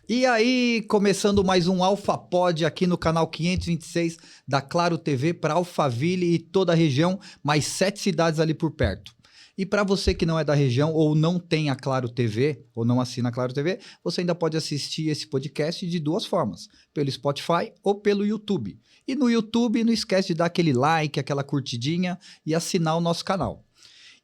E aí, começando mais um AlphaPod aqui no canal 526 da Claro TV para Alphaville e toda a região, mais 7 cidades ali por perto. E para você que não é da região ou não tem a Claro TV ou não assina a Claro TV, você ainda pode assistir esse podcast de duas formas, pelo Spotify ou pelo YouTube. E no YouTube, não esquece de dar aquele like, aquela curtidinha e assinar o nosso canal.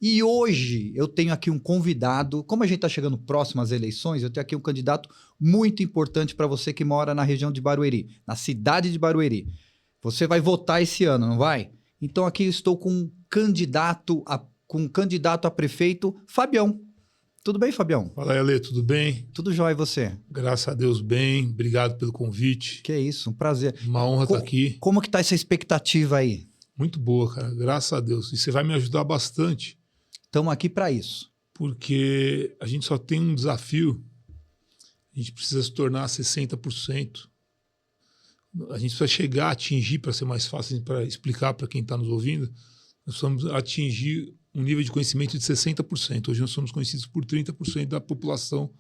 E hoje eu tenho aqui um convidado, como a gente está chegando próximo às eleições, eu tenho aqui um candidato muito importante para você que mora na região de Barueri, na cidade de Barueri. Você vai votar esse ano, não vai? Então aqui eu estou com um candidato a prefeito, Fabião. Tudo bem, Fabião? Fala aí, Ale, tudo bem? Tudo jóia, e você? Graças a Deus, bem. Obrigado pelo convite. Que isso, um prazer. Uma honra estar aqui. Como que tá essa expectativa aí? Muito boa, cara. Graças a Deus. E você vai me ajudar bastante. Estamos aqui para isso. Porque a gente só tem um desafio. A gente precisa se tornar 60%. A gente precisa chegar a atingir, para ser mais fácil para explicar para quem está nos ouvindo, nós precisamos atingir um nível de conhecimento de 60%. Hoje nós somos conhecidos por 30% da população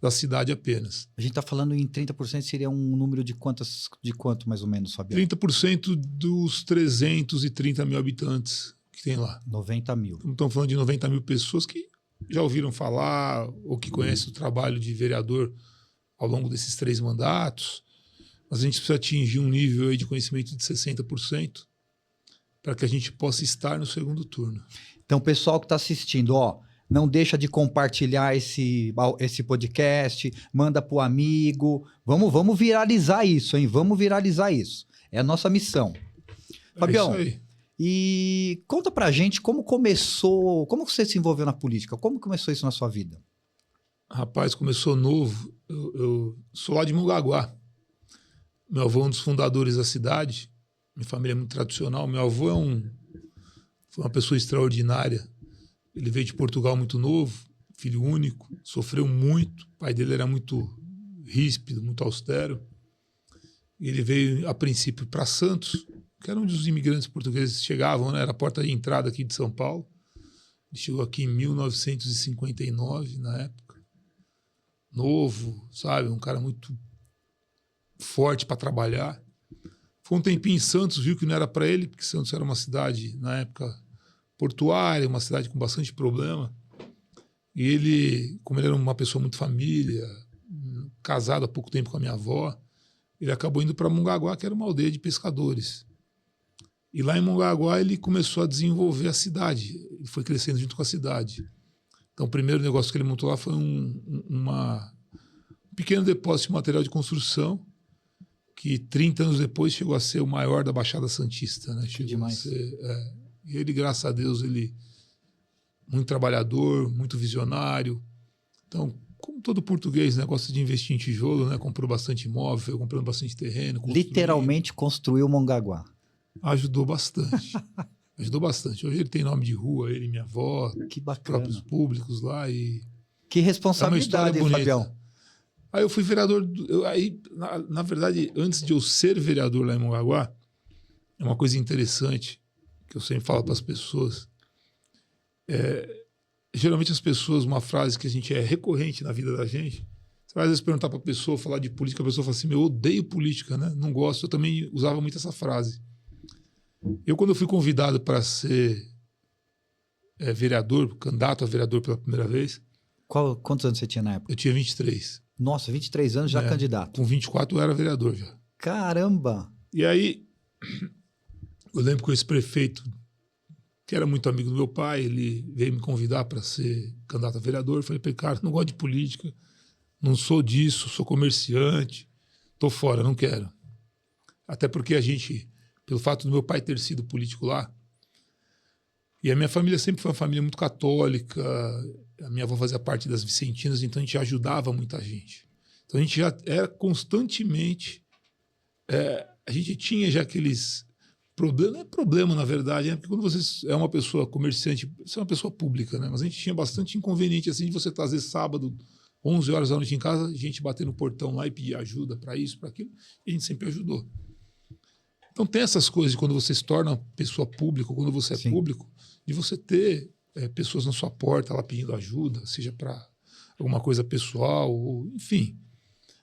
da cidade apenas. A gente está falando em 30%, seria um número de quanto mais ou menos, Fabiano? 30% dos 330 mil habitantes que tem lá. 90 mil. Estamos falando de 90 mil pessoas que já ouviram falar ou que conhecem o trabalho de vereador ao longo desses 3 mandatos. Mas a gente precisa atingir um nível aí de conhecimento de 60% para que a gente possa estar no segundo turno. Então, pessoal que está assistindo, ó, não deixa de compartilhar esse podcast, manda para o amigo. Vamos viralizar isso, hein? Vamos viralizar isso. É a nossa missão. Fabião, é isso aí. E conta pra gente como começou, como você se envolveu na política? Como começou isso na sua vida? Rapaz, começou novo. Eu sou lá de Mongaguá. Meu avô é um dos fundadores da cidade. Minha família é muito tradicional. Meu avô foi uma pessoa extraordinária. Ele veio de Portugal muito novo, filho único, sofreu muito. O pai dele era muito ríspido, muito austero. Ele veio, a princípio, para Santos, que era onde os imigrantes portugueses chegavam, né? Era a porta de entrada aqui de São Paulo. Ele chegou aqui em 1959, na época. Novo, sabe? Um cara muito forte para trabalhar. Foi um tempinho em Santos, viu que não era para ele, porque Santos era uma cidade, na época, portuária, uma cidade com bastante problema. E ele, como ele era uma pessoa muito família, casado há pouco tempo com a minha avó, ele acabou indo para Mongaguá, que era uma aldeia de pescadores. E lá em Mongaguá ele começou a desenvolver a cidade. Ele foi crescendo junto com a cidade. Então o primeiro negócio que ele montou lá foi um pequeno depósito de material de construção que 30 anos depois chegou a ser o maior da Baixada Santista. Né? Que demais. E ele, graças a Deus, ele muito trabalhador, muito visionário. Então, como todo português, né, gosta de investir em tijolo, né? Comprou bastante imóvel, foi comprando bastante terreno. Literalmente construiu Mongaguá. Ajudou bastante. Ajudou bastante. Hoje ele tem nome de rua, ele e minha avó, Que os bacana. próprios públicos lá. E Que responsabilidade, hein, Fabião? Aí eu fui vereador. Na verdade, antes de eu ser vereador lá em Mongaguá, é uma coisa interessante que eu sempre falo para as pessoas. Geralmente as pessoas, uma frase que a gente é recorrente na vida da gente, você vai às vezes perguntar para a pessoa, falar de política, a pessoa fala assim, eu odeio política, né? Não gosto. Eu também usava muito essa frase. Quando eu fui convidado para ser vereador, candidato a vereador pela primeira vez... Quantos anos você tinha na época? Eu tinha 23. Nossa, 23 anos já candidato. Com 24 eu era vereador já. Caramba! E aí, eu lembro que esse prefeito, que era muito amigo do meu pai, ele veio me convidar para ser candidato a vereador. Eu falei para ele, cara, não gosto de política, não sou disso, sou comerciante, tô fora, não quero. Até porque a gente... Pelo fato do meu pai ter sido político lá. E a minha família sempre foi uma família muito católica. A minha avó fazia parte das Vicentinas, então a gente ajudava muita gente. Então a gente já era constantemente... a gente tinha já aqueles problemas... Não é problema, na verdade, né? Porque quando você é uma pessoa comerciante, você é uma pessoa pública, né? Mas a gente tinha bastante inconveniente, assim, de você estar, às vezes, sábado, 11 horas da noite em casa, a gente bater no portão lá e pedir ajuda para isso, para aquilo. E a gente sempre ajudou. Então tem essas coisas de quando você se torna pessoa pública, quando você é público, de você ter pessoas na sua porta lá pedindo ajuda, seja para alguma coisa pessoal, ou, enfim.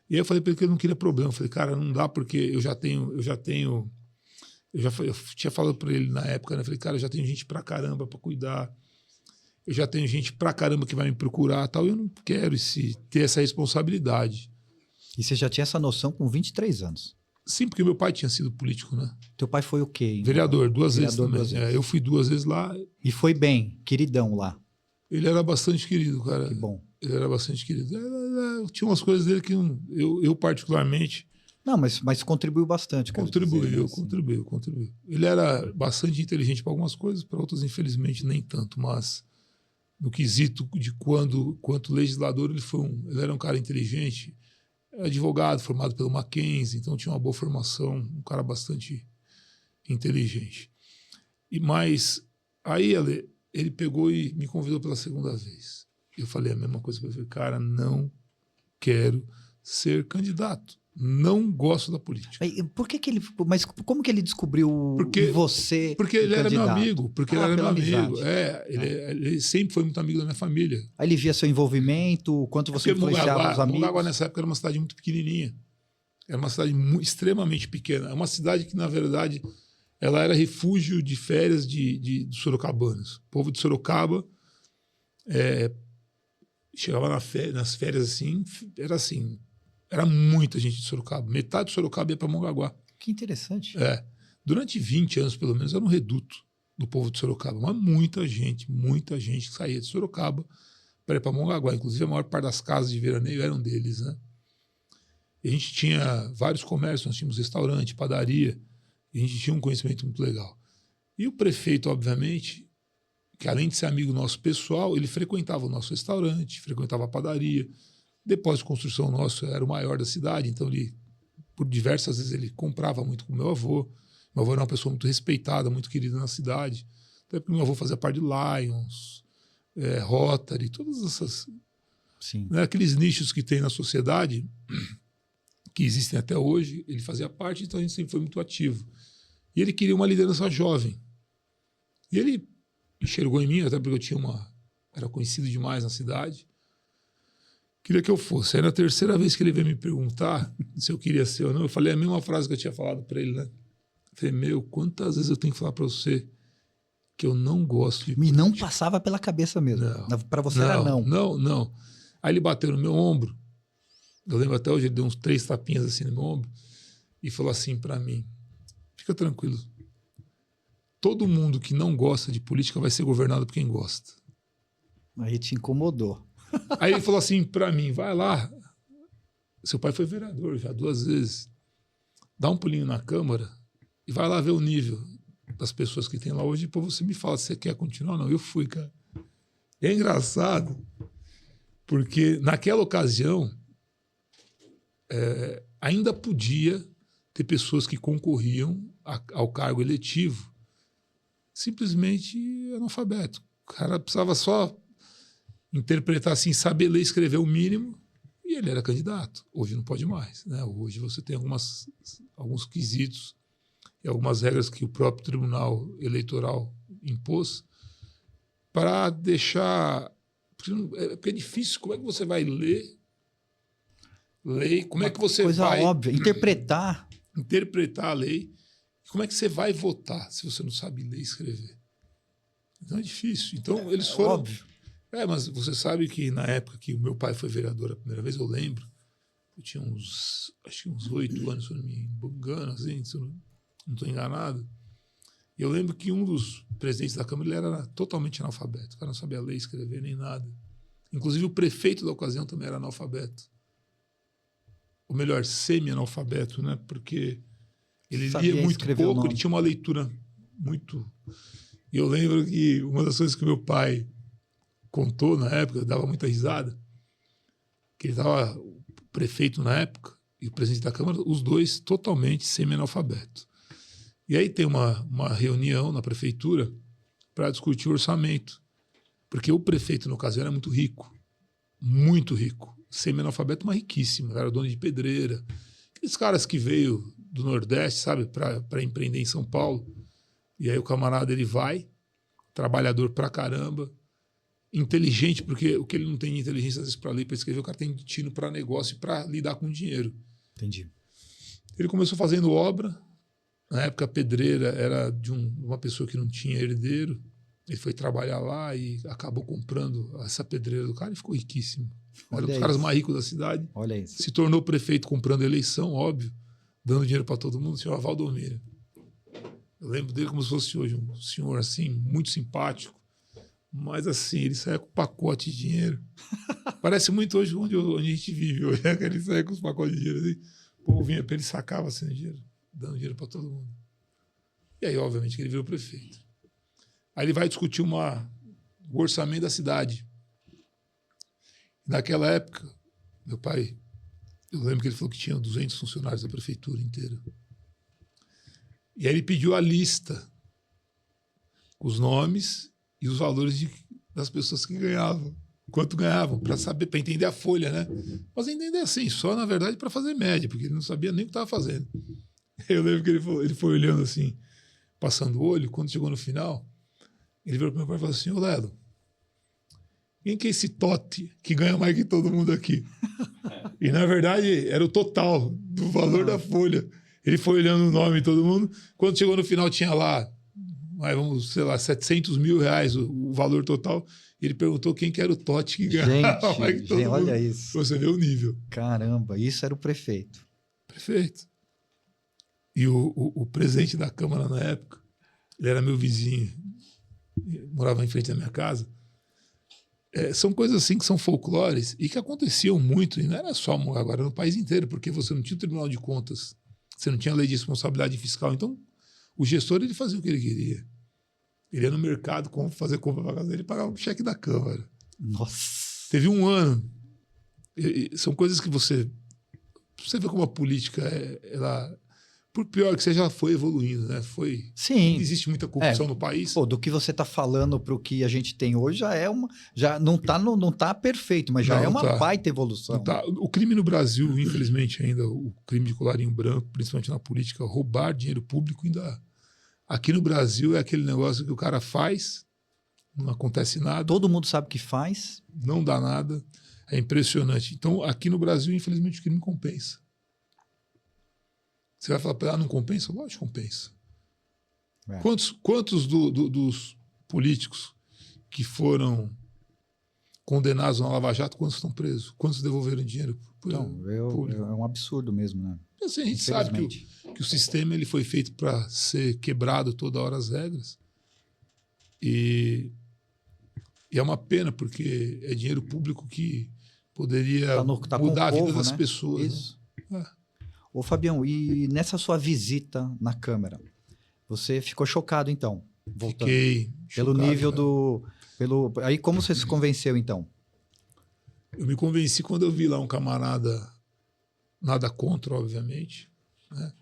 E aí eu falei para ele que eu não queria problema. Eu falei, cara, não dá porque eu tinha falado para ele na época, né? Eu falei, cara, eu já tenho gente pra caramba pra cuidar. Eu já tenho gente pra caramba que vai me procurar, tal. Eu não quero ter essa responsabilidade. E você já tinha essa noção com 23 anos. Sim, porque meu pai tinha sido político, né? Teu pai foi o quê? Vereador, duas vezes também. Duas vezes. Eu fui 2 vezes lá. E foi bem, queridão lá. Ele era bastante querido, cara. Que bom. Ele era bastante querido. Tinha umas coisas dele que eu particularmente... Não, mas contribuiu bastante. Contribuiu. Assim. Ele era bastante inteligente para algumas coisas, para outras, infelizmente, nem tanto. Mas no quesito de quanto legislador, ele era um cara inteligente, advogado, formado pelo Mackenzie, então tinha uma boa formação, um cara bastante inteligente. Mas aí ele pegou e me convidou pela segunda vez. Eu falei a mesma coisa para ele, cara, não quero ser candidato. Não gosto da política. Por que ele... Mas como que ele descobriu você? Porque ele era meu amigo. Porque ele era meu amigo. Ele sempre foi muito amigo da minha família. Aí ele via seu envolvimento, quanto você influenciava os amigos. Mongaguá nessa época era uma cidade muito pequenininha. Era uma cidade extremamente pequena. É uma cidade que, na verdade, ela era refúgio de férias de sorocabanos. O povo de Sorocaba chegava nas férias assim, era muita gente de Sorocaba. Metade de Sorocaba ia para Mongaguá. Que interessante. Durante 20 anos, pelo menos, era um reduto do povo de Sorocaba. Mas muita gente que saía de Sorocaba para ir para Mongaguá. Inclusive, a maior parte das casas de veraneio eram deles, né? E a gente tinha vários comércios, nós tínhamos restaurante, padaria, e a gente tinha um conhecimento muito legal. E o prefeito, obviamente, que além de ser amigo nosso pessoal, ele frequentava o nosso restaurante, frequentava a padaria. Depósito de construção nosso era o maior da cidade, então por diversas vezes ele comprava muito com meu avô. Meu avô era uma pessoa muito respeitada, muito querida na cidade. Até porque meu avô fazia parte de Lions, Rotary, todas essas... Sim. Né, aqueles nichos que tem na sociedade, que existem até hoje, ele fazia parte, então a gente sempre foi muito ativo. E ele queria uma liderança jovem. E ele enxergou em mim, até porque era conhecido demais na cidade. Queria que eu fosse. Aí na terceira vez que ele veio me perguntar se eu queria ser ou não, eu falei a mesma frase que eu tinha falado para ele, né? Eu falei, quantas vezes eu tenho que falar para você que eu não gosto de política? E não passava pela cabeça mesmo. Para você era não. Não. Aí ele bateu no meu ombro, eu lembro até hoje, ele deu uns 3 tapinhas assim no meu ombro e falou assim para mim, fica tranquilo, todo mundo que não gosta de política vai ser governado por quem gosta. Aí te incomodou. Aí ele falou assim para mim, vai lá, seu pai foi vereador já 2 vezes, dá um pulinho na Câmara e vai lá ver o nível das pessoas que tem lá hoje e depois você me fala se você quer continuar ou não. Eu fui, cara. E é engraçado, porque naquela ocasião ainda podia ter pessoas que concorriam ao cargo eletivo simplesmente analfabeto. O cara precisava só interpretar assim, saber ler e escrever o mínimo, e ele era candidato. Hoje não pode mais, né? Hoje você tem alguns quesitos e algumas regras que o próprio Tribunal Eleitoral impôs para deixar... Porque é difícil. Como é que você vai ler? Como é que você coisa vai... óbvia. Interpretar a lei. Como é que você vai votar se você não sabe ler e escrever? Então é difícil. Então eles foram... Óbvio. Mas você sabe que na época que o meu pai foi vereador a primeira vez, eu lembro, eu tinha uns 8 anos, se eu não me engano, assim, se eu não estou enganado. E eu lembro que um dos presidentes da Câmara ele era totalmente analfabeto. O cara não sabia ler, escrever, nem nada. Inclusive o prefeito da ocasião também era analfabeto. Ou melhor, semi-analfabeto, né? Porque ele lia muito pouco, ele tinha uma leitura muito... E eu lembro que uma das coisas que meu pai contou na época, eu dava muita risada, que ele estava, o prefeito na época e o presidente da Câmara, os dois totalmente semi-analfabetos. E aí tem uma reunião na prefeitura para discutir o orçamento, porque o prefeito, no caso, era muito rico, semi-analfabeto, mas riquíssimo, era dono de pedreira, aqueles caras que veio do Nordeste, sabe, para empreender em São Paulo, e aí o camarada ele vai, trabalhador pra caramba, inteligente, porque o que ele não tem de inteligência, às vezes, para ler, para escrever, o cara tem de tino para negócio e para lidar com dinheiro. Entendi. Ele começou fazendo obra. Na época, a pedreira era de uma pessoa que não tinha herdeiro. Ele foi trabalhar lá e acabou comprando essa pedreira do cara e ficou riquíssimo. Era um dos caras mais ricos da cidade. Olha isso. Se tornou prefeito comprando eleição, óbvio, dando dinheiro para todo mundo, o senhor Valdomiro. Eu lembro dele como se fosse hoje um senhor assim, muito simpático, mas assim, ele saia com pacote de dinheiro. Parece muito hoje onde a gente vive hoje, né? Que ele saia com os pacotes de dinheiro assim. O povo vinha para ele, sacava assim dinheiro, dando dinheiro para todo mundo. E aí, obviamente, que ele virou prefeito. Aí ele vai discutir o orçamento da cidade. Naquela época, meu pai, eu lembro que ele falou que tinha 200 funcionários da prefeitura inteira. E aí ele pediu a lista, os nomes e os valores das pessoas que ganhavam. Quanto ganhavam, para saber, para entender a folha, né? Mas entender assim, só na verdade para fazer média, porque ele não sabia nem o que estava fazendo. Eu lembro que ele foi olhando assim, passando o olho, quando chegou no final, ele virou para meu pai e falou assim: ô Lelo, quem que é esse Totti que ganha mais que todo mundo aqui? E na verdade era o total do valor da folha. Ele foi olhando o nome de todo mundo. Quando chegou no final tinha lá, vamos, sei lá, 700 mil reais o valor total. Ele perguntou quem que era o Totti que ganhava mais que todo mundo. Olha isso. Você vê o nível. Caramba, isso era o prefeito. Prefeito. E o presidente da Câmara na época, ele era meu vizinho, morava em frente da minha casa. São coisas assim que são folclores e que aconteciam muito, e não era só agora, no país inteiro, porque você não tinha o Tribunal de Contas, você não tinha lei de responsabilidade fiscal. Então, o gestor ele fazia o que ele queria. Ele ia no mercado fazer compra para casa dele e pagava o cheque da Câmara. Nossa! Teve um ano. São coisas que você vê como a política, ela, por pior que seja, ela foi evoluindo, né? Sim. Existe muita corrupção no país. Pô, do que você está falando para o que a gente tem hoje já não tá perfeito, mas já é uma baita evolução. Tá. O crime no Brasil, infelizmente ainda, o crime de colarinho branco, principalmente na política, roubar dinheiro público ainda. Aqui no Brasil é aquele negócio que o cara faz, não acontece nada. Todo mundo sabe o que faz. Não dá nada. É impressionante. Então, aqui no Brasil, infelizmente, o crime compensa. Você vai falar, não compensa? Lógico que compensa. Quantos dos políticos que foram condenados na Lava Jato, quantos estão presos? Quantos devolveram dinheiro? É um absurdo mesmo, né? Assim, a gente sabe que o sistema ele foi feito para ser quebrado toda hora as regras. E é uma pena, porque é dinheiro público que poderia mudar a vida das pessoas. Isso. Né? Ô, Fabião, e nessa sua visita na Câmara, você ficou chocado, então? Voltando. Fiquei pelo chocado, nível Aí como você se convenceu, então? Eu me convenci quando eu vi lá um camarada, nada contra, obviamente, né?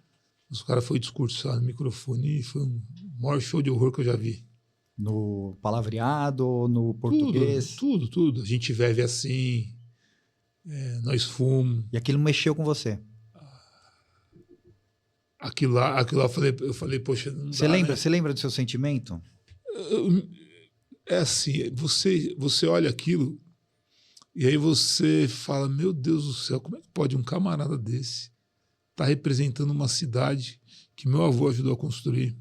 Os caras foi discursar no microfone e foi um maior show de horror que eu já vi. No palavreado ou no português? Tudo. A gente vive assim, nós fomos. E aquilo mexeu com você? Aquilo lá eu falei, poxa, não dá, né? Você lembra do seu sentimento? É assim, você olha aquilo e aí você fala, meu Deus do céu, como é que pode um camarada desse estar representando uma cidade que meu avô ajudou a construir?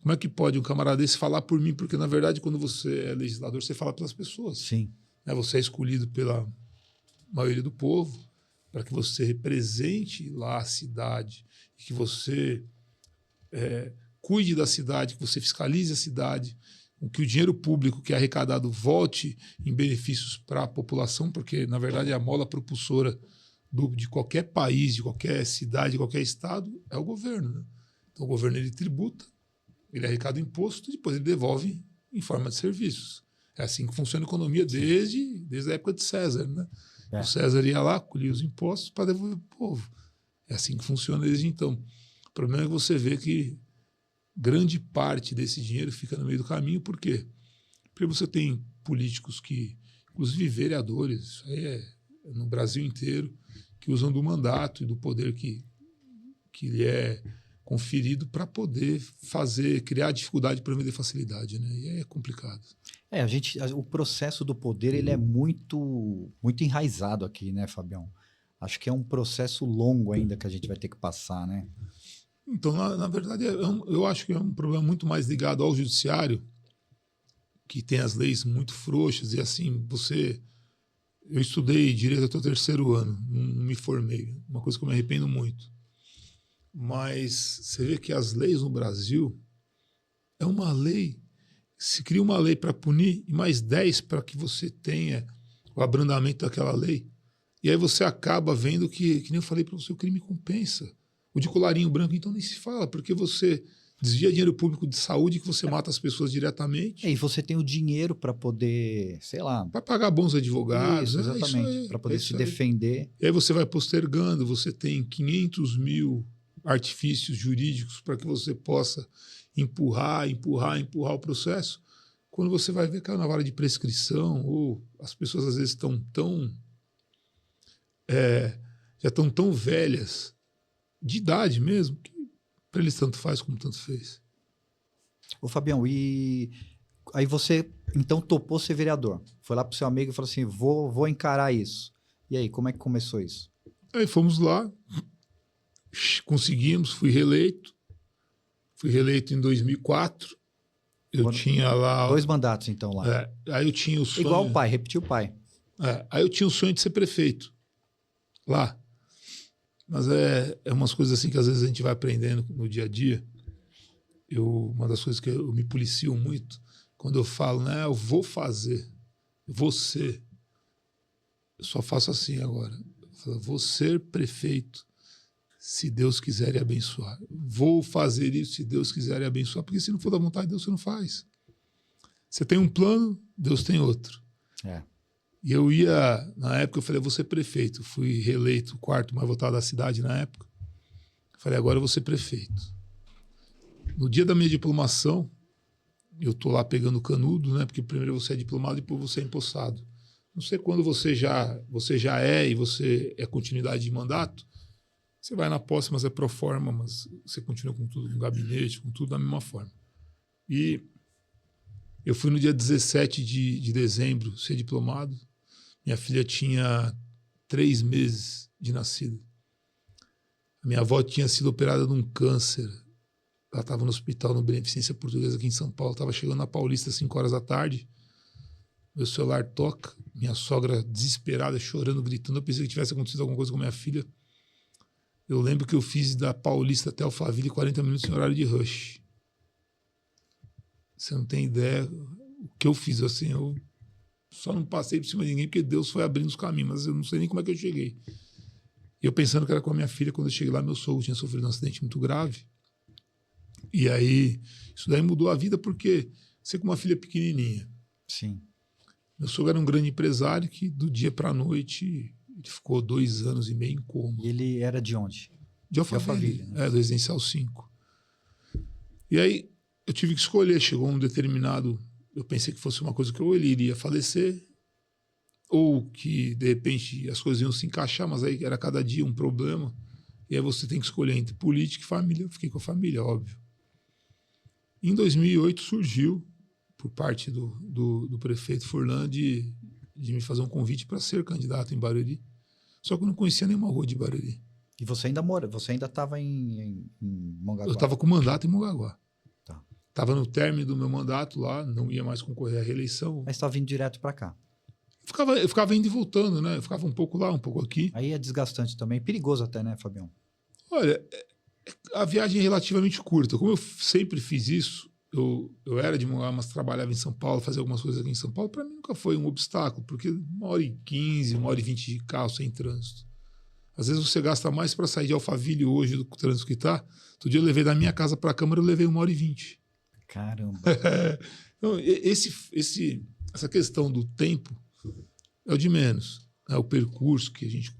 Como é que pode um camarada desse falar por mim? Porque, na verdade, quando você é legislador, você fala pelas pessoas. Sim. Né? Você é escolhido pela maioria do povo para que você represente lá a cidade, que você cuide da cidade, que você fiscalize a cidade, que o dinheiro público que é arrecadado volte em benefícios para a população, porque, na verdade, a mola propulsora de qualquer país, de qualquer cidade, de qualquer estado, é o governo. Né? Então, o governo ele tributa, ele arrecada imposto e depois ele devolve em forma de serviços. É assim que funciona a economia desde a época de César. Né? O César ia lá, colhia os impostos para devolver para o povo. É assim que funciona desde então. O problema é que você vê que grande parte desse dinheiro fica no meio do caminho. Por quê? Porque você tem políticos que, inclusive vereadores, isso aí é no Brasil inteiro, que usam do mandato e do poder que lhe é conferido para poder criar dificuldade para vender facilidade, né? E aí é complicado. O processo do poder, ele é muito, muito enraizado aqui, né, Fabião? Acho que é um processo longo ainda que a gente vai ter que passar, né? Então, na verdade, eu acho que é um problema muito mais ligado ao judiciário, que tem as leis muito frouxas, e assim, eu estudei direito até o 3º ano, não me formei, uma coisa que eu me arrependo muito. Mas você vê que as leis no Brasil é uma lei, se cria uma lei para punir e mais 10 para que você tenha o abrandamento daquela lei. E aí você acaba vendo que nem eu falei para você, o crime compensa. O de colarinho branco, então, nem se fala, porque você desvia dinheiro público de saúde, que você mata as pessoas diretamente. E você tem o dinheiro para poder, sei lá... Para pagar bons advogados. Isso, exatamente, para poder se defender. E aí você vai postergando, você tem 500 mil artifícios jurídicos para que você possa empurrar o processo. Quando você vai ver, caiu na vara de prescrição, ou as pessoas às vezes estão já estão tão velhas, de idade mesmo, que para eles tanto faz como tanto fez. Ô Fabião, e aí você então topou ser vereador? Foi lá pro seu amigo e falou assim, vou encarar isso. E aí, como é que começou isso? Aí fomos lá, conseguimos, fui reeleito em 2004. Tinha lá... 2 mandatos, então, lá. Aí eu tinha o sonho... Igual o pai, repetiu o pai. Aí eu tinha o sonho de ser prefeito lá. Mas é umas coisas assim que às vezes a gente vai aprendendo no dia a dia. Uma das coisas que eu me policio muito, quando eu falo, né, eu vou fazer, vou ser. Eu só faço assim agora. Eu falo, vou ser prefeito, se Deus quiser e abençoar. Vou fazer isso se Deus quiser e abençoar, porque se não for da vontade de Deus, você não faz. Você tem um plano, Deus tem outro. E na época eu falei, vou ser prefeito. Fui reeleito, o 4º mais votado da cidade na época. Falei, agora eu vou ser prefeito. No dia da minha diplomação, eu tô lá pegando canudo, né? Porque primeiro você é diplomado e depois você é empossado. Não sei quando você já é e você é continuidade de mandato, você vai na posse, mas é pro forma, mas você continua com tudo, com gabinete, com tudo da mesma forma. E eu fui no dia 17 de dezembro ser diplomado. Minha filha tinha 3 meses de nascida. A minha avó tinha sido operada de um câncer. Ela estava no hospital, no Beneficência Portuguesa, aqui em São Paulo. Estava chegando na Paulista às 5 horas da tarde. Meu celular toca. Minha sogra desesperada, chorando, gritando. Eu pensei que tivesse acontecido alguma coisa com minha filha. Eu lembro que eu fiz da Paulista até Alphaville 40 minutos em horário de rush. Você não tem ideia o que eu fiz. Assim, eu só não passei por cima de ninguém porque Deus foi abrindo os caminhos, mas eu não sei nem como é que eu cheguei. E eu pensando que era com a minha filha, quando eu cheguei lá, meu sogro tinha sofrido um acidente muito grave. E aí, isso daí mudou a vida porque você com uma filha pequenininha. Sim. Meu sogro era um grande empresário que do dia para a noite ele ficou 2 anos e meio em coma. E ele era de onde? De Alphaville, né? Do Residencial 5. E aí eu tive que escolher, chegou um determinado... Eu pensei que fosse uma coisa que ou ele iria falecer, ou que, de repente, as coisas iam se encaixar, mas aí era cada dia um problema. E aí você tem que escolher entre política e família. Eu fiquei com a família, óbvio. Em 2008 surgiu, por parte do prefeito Furlan, de me fazer um convite para ser candidato em Barueri. Só que eu não conhecia nenhuma rua de Barueri. E você ainda estava em Mongaguá? Eu estava com mandato em Mongaguá. Tá. Estava no término do meu mandato lá, não ia mais concorrer à reeleição. Mas estava vindo direto para cá? Eu ficava indo e voltando, né? Eu ficava um pouco lá, um pouco aqui. Aí é desgastante também, perigoso até, né, Fabião? Olha, a viagem é relativamente curta. Como eu sempre fiz isso, eu era de Mongaguá, mas trabalhava em São Paulo, fazia algumas coisas aqui em São Paulo, para mim nunca foi um obstáculo, porque 1h15, 1h20 de carro sem trânsito. Às vezes você gasta mais para sair de Alphaville hoje do que o trânsito que está. Outro dia eu levei da minha casa para a Câmara, eu levei 1h20. Caramba. Então, essa questão do tempo é o de menos. O percurso que a gente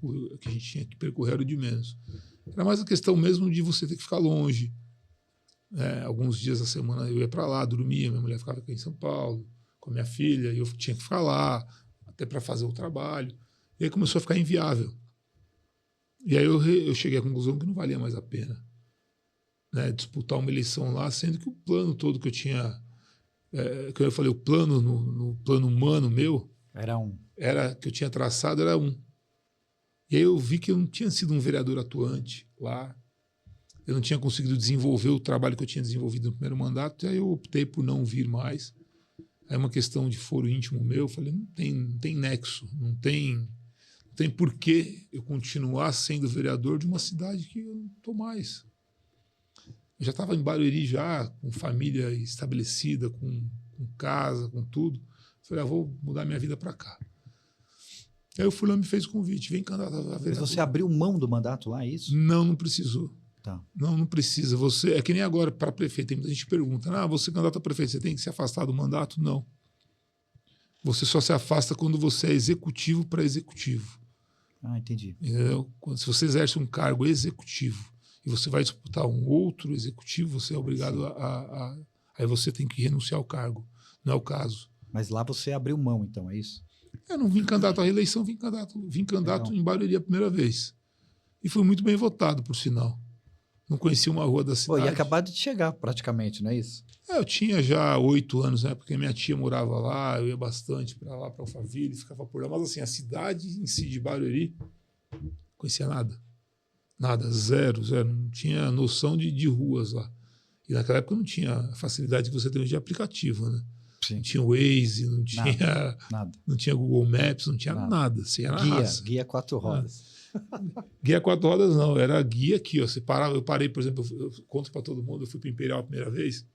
tinha que percorrer era o de menos. Era mais a questão mesmo de você ter que ficar longe. Alguns dias da semana eu ia para lá, dormia, minha mulher ficava aqui em São Paulo com a minha filha, e eu tinha que ficar lá até para fazer o trabalho. E aí começou a ficar inviável. E aí eu cheguei à conclusão que não valia mais a pena. né, disputar uma eleição lá, sendo que o plano todo que eu tinha, que eu falei, o plano no plano humano meu, era que eu tinha traçado era um. E aí eu vi que eu não tinha sido um vereador atuante lá, eu não tinha conseguido desenvolver o trabalho que eu tinha desenvolvido no primeiro mandato, e aí eu optei por não vir mais. Aí uma questão de foro íntimo meu, eu falei, não tem nexo, não tem por que eu continuar sendo vereador de uma cidade que eu não estou mais. Eu já estava em Barueri já, com família estabelecida, com casa, com tudo. Falei, vou mudar minha vida para cá. Aí o fulano me fez o convite, vem candidato a vereador. Mas você abriu mão do mandato lá, é isso? Não precisou. Tá. Não precisa. Você, é que nem agora para prefeito, tem muita gente que pergunta, você é candidato a prefeito, você tem que se afastar do mandato? Não. Você só se afasta quando você é executivo para executivo. Ah, entendi. Entendeu? Se você exerce um cargo executivo e você vai disputar um outro executivo, você é obrigado aí você tem que renunciar ao cargo. Não é o caso. Mas lá você abriu mão, então, é isso? Eu não vim candidato à reeleição, vim candidato em Barueri a primeira vez. E fui muito bem votado, por sinal. Não conhecia uma rua da cidade. Pô, e acabado de chegar, praticamente, não é isso? Eu tinha já 8 anos, né? Porque minha tia morava lá, eu ia bastante para lá, para Alphaville, ficava por lá. Mas assim, a cidade em si de Barueri, não conhecia nada. Nada, zero. Não tinha noção de ruas lá. E naquela época não tinha a facilidade que você tem hoje de aplicativo, né? Sim. Não tinha Waze, não tinha, nada. Não tinha Google Maps, não tinha nada. Assim, era guia 4 rodas. Guia 4 rodas não, era guia aqui. Ó. Você parava, eu parei, por exemplo, eu conto para todo mundo, eu fui para Imperial a primeira vez.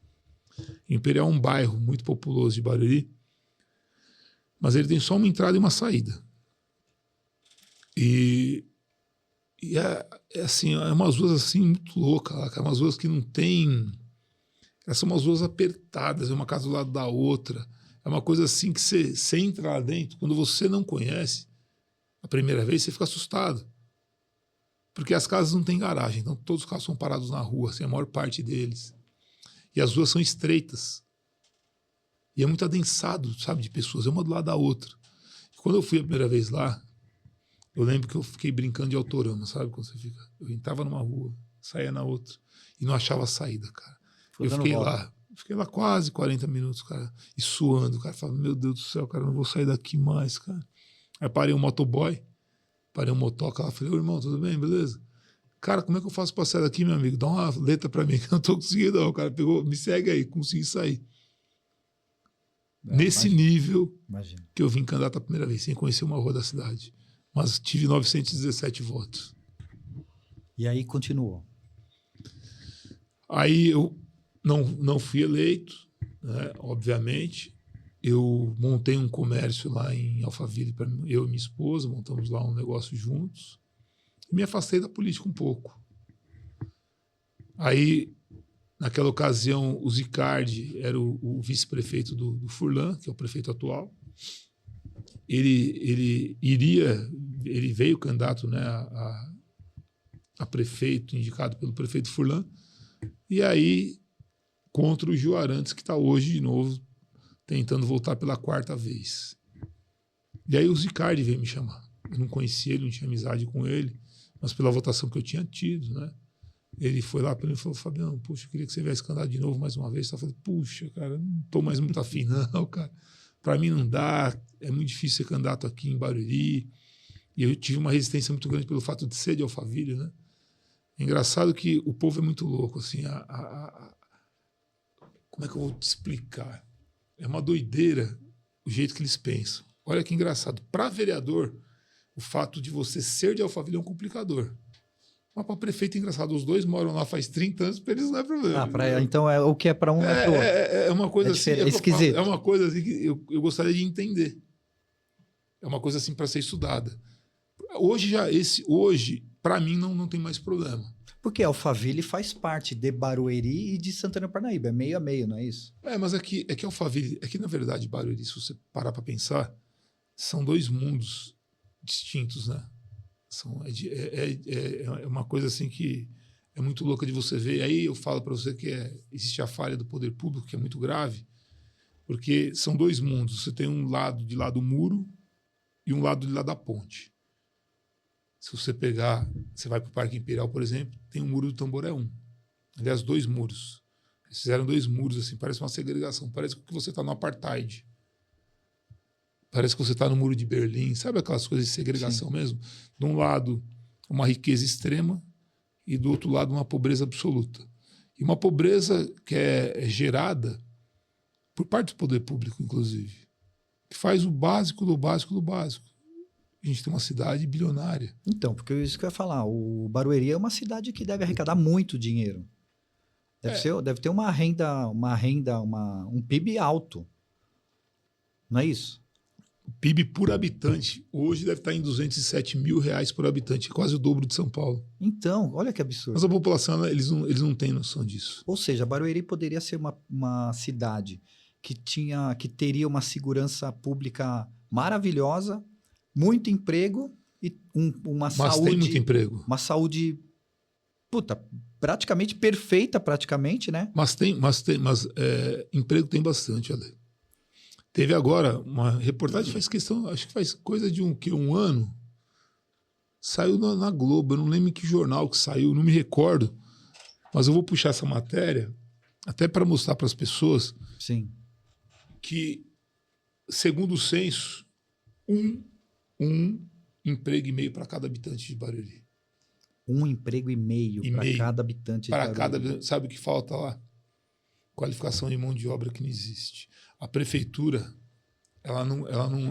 Imperial é um bairro muito populoso de Barueri, mas ele tem só uma entrada e uma saída. E assim, é umas ruas assim muito loucas lá, é umas ruas que não tem. São umas ruas apertadas, é uma casa do lado da outra. É uma coisa assim que você entra lá dentro, quando você não conhece, a primeira vez você fica assustado. Porque as casas não têm garagem, então todos os carros são parados na rua, assim, a maior parte deles. E as ruas são estreitas. E é muito adensado, sabe, de pessoas, é uma do lado da outra. E quando eu fui a primeira vez lá, eu lembro que eu fiquei brincando de autorama, sabe? Quando você fica. Eu entrava numa rua, saía na outra, e não achava saída, cara. Eu fiquei lá quase 40 minutos, cara, e suando, cara. Falando, meu Deus do céu, cara, eu não vou sair daqui mais, cara. Aí parei um motoboy, parei um motoca lá, falei, ô irmão, tudo bem, beleza? Cara, como é que eu faço pra sair daqui, meu amigo? Dá uma letra pra mim, que eu não tô conseguindo, não. O cara pegou, me segue aí, consegui sair. Nesse nível que eu vim candidato a primeira vez, sem conhecer uma rua da cidade. Mas tive 917 votos. E aí continuou. Aí eu não fui eleito, né, obviamente. Eu montei um comércio lá em Alphaville, eu e minha esposa, montamos lá um negócio juntos. E me afastei da política um pouco. Aí, naquela ocasião, o Zicardi era o vice-prefeito do Furlan, que é o prefeito atual. Ele veio candidato, né, a prefeito, indicado pelo prefeito Furlan, e aí contra o Gil Arantes, que está hoje de novo tentando voltar pela 4ª vez. E aí o Zicardi veio me chamar. Eu não conhecia ele, não tinha amizade com ele, mas pela votação que eu tinha tido, né? Ele foi lá para mim e falou, Fabiano, puxa, eu queria que você viesse candidato de novo mais uma vez. Eu falei, puxa, cara, não estou mais muito afim, não, cara. Para mim não dá, é muito difícil ser candidato aqui em Barueri. E eu tive uma resistência muito grande pelo fato de ser de Alphaville, né? É engraçado que o povo é muito louco, assim, como é que eu vou te explicar? É uma doideira o jeito que eles pensam. Olha que engraçado. Para vereador, o fato de você ser de Alphaville é um complicador. Mas para prefeito é engraçado. Os dois moram lá faz 30 anos, para eles não é problema. Então é o que é para um é para o outro. É uma coisa assim. É esquisito. É uma coisa assim que eu gostaria de entender. É uma coisa assim para ser estudada. Hoje, para mim, não tem mais problema. Porque Alphaville faz parte de Barueri e de Santana Parnaíba. É meio a meio, não é isso? Mas é que Alphaville, na verdade, Barueri, se você parar para pensar, são dois mundos distintos, né? É uma coisa assim que é muito louca de você ver. E aí eu falo para você que existe a falha do poder público, que é muito grave, porque são dois mundos. Você tem um lado de lá do muro e um lado de lá da ponte. Se você pegar, você vai para o Parque Imperial, por exemplo, tem o Muro do Tamboré 1. Aliás, 2 muros. Eles fizeram 2 muros, assim, parece uma segregação. Parece que você está no apartheid. Parece que você está no Muro de Berlim. Sabe aquelas coisas de segregação mesmo? De um lado, uma riqueza extrema e do outro lado, uma pobreza absoluta. E uma pobreza que é gerada por parte do poder público, inclusive, que faz o básico do básico do básico. A gente tem uma cidade bilionária. Então, porque isso que eu ia falar, o Barueri é uma cidade que deve arrecadar muito dinheiro. Deve ter um PIB alto. Não é isso? O PIB por habitante hoje deve estar em R$207 mil por habitante, quase o dobro de São Paulo. Então, olha que absurdo. Mas a população, eles não têm noção disso. Ou seja, Barueri poderia ser uma cidade que teria uma segurança pública maravilhosa, muito emprego e uma saúde... Mas tem muito emprego. Uma saúde, praticamente perfeita, né? Mas emprego tem bastante, Ale. Teve agora uma reportagem, acho que faz coisa de um ano, saiu na Globo, eu não lembro em que jornal que saiu, não me recordo, mas eu vou puxar essa matéria até para mostrar para as pessoas. Sim. Que, segundo o censo, um emprego e meio para cada habitante de Barueri. Um emprego e meio para cada habitante de Barueri. Sabe o que falta lá? Qualificação de mão de obra que não existe. A prefeitura,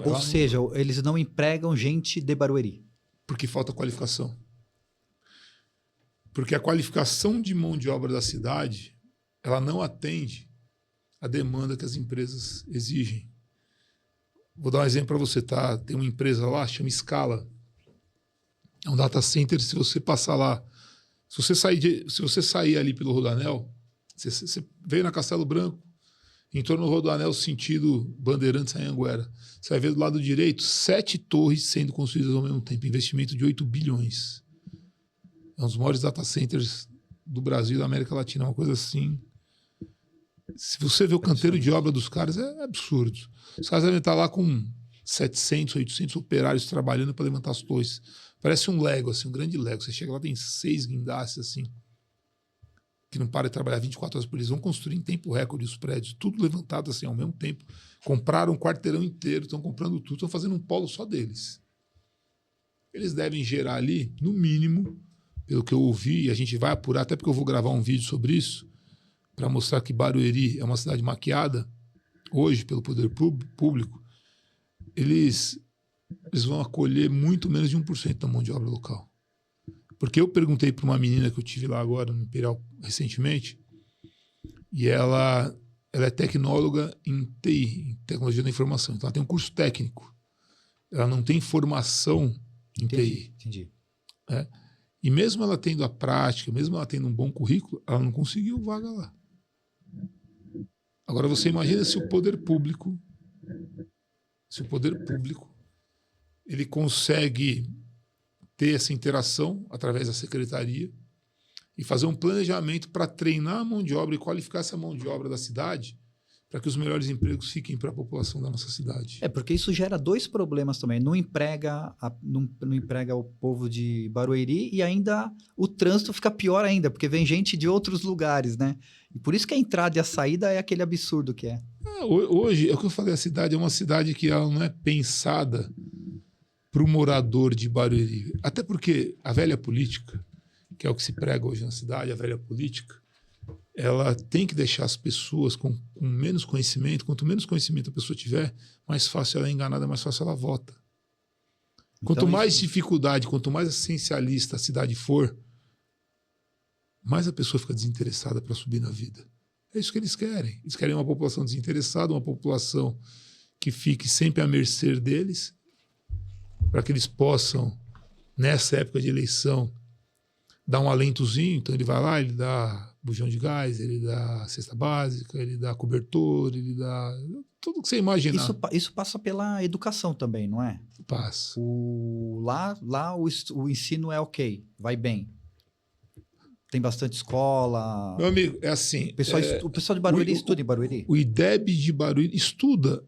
Ou seja, eles não empregam gente de Barueri. Porque falta qualificação. Porque a qualificação de mão de obra da cidade, ela não atende a demanda que as empresas exigem. Vou dar um exemplo para você, tá? Tem uma empresa lá, chama Scala. É um data center. Se você passar lá, se você sair ali pelo Rodoanel, você veio na Castelo Branco, entrou no Rodoanel sentido Bandeirantes Anhanguera. Você vai ver do lado direito 7 torres sendo construídas ao mesmo tempo. Investimento de 8 bilhões. É um dos maiores data centers do Brasil e da América Latina. Uma coisa assim. Se você vê o canteiro de obra dos caras, é absurdo. Os caras devem estar lá com 700, 800 operários trabalhando para levantar as torres. Parece um Lego, assim, um grande Lego. Você chega lá, tem 6 guindastes, assim, que não para de trabalhar 24 horas por dia. Eles vão construir em tempo recorde os prédios, tudo levantado assim ao mesmo tempo. Compraram um quarteirão inteiro, estão comprando tudo, estão fazendo um polo só deles. Eles devem gerar ali, no mínimo, pelo que eu ouvi, e a gente vai apurar, até porque eu vou gravar um vídeo sobre isso, para mostrar que Barueri é uma cidade maquiada, hoje, pelo poder público, eles vão acolher muito menos de 1% da mão de obra local. Porque eu perguntei para uma menina que eu tive lá agora, no Imperial, recentemente, e ela é tecnóloga em TI, em Tecnologia da Informação. Então, ela tem um curso técnico. Ela não tem formação em TI. Entendi. E mesmo ela tendo a prática, mesmo ela tendo um bom currículo, ela não conseguiu vaga lá. Agora, você imagina se o poder público ele consegue ter essa interação através da secretaria e fazer um planejamento para treinar a mão de obra e qualificar essa mão de obra da cidade para que os melhores empregos fiquem para a população da nossa cidade. Porque isso gera 2 problemas também. Não emprega o povo de Barueri e ainda o trânsito fica pior ainda, porque vem gente de outros lugares, né? E por isso que a entrada e a saída é aquele absurdo que é. Hoje, é o que eu falei, a cidade é uma cidade que ela não é pensada para o morador de Barueri. Até porque a velha política, que é o que se prega hoje na cidade, a velha política, ela tem que deixar as pessoas com menos conhecimento. Quanto menos conhecimento a pessoa tiver, mais fácil ela é enganada, mais fácil ela vota. Quanto mais dificuldade, quanto mais essencialista a cidade for, mais a pessoa fica desinteressada para subir na vida. É isso que eles querem. Eles querem uma população desinteressada, uma população que fique sempre à mercê deles, para que eles possam, nessa época de eleição, dar um alentozinho. Então ele vai lá, ele dá bujão de gás, ele dá cesta básica, ele dá cobertor, ele dá tudo que você imaginar. Isso passa pela educação também, não é? Passa. Lá o ensino é ok, vai bem. Tem bastante escola. Meu amigo, é assim. O pessoal de Barueri estuda em Barueri? O IDEB de Barueri estuda.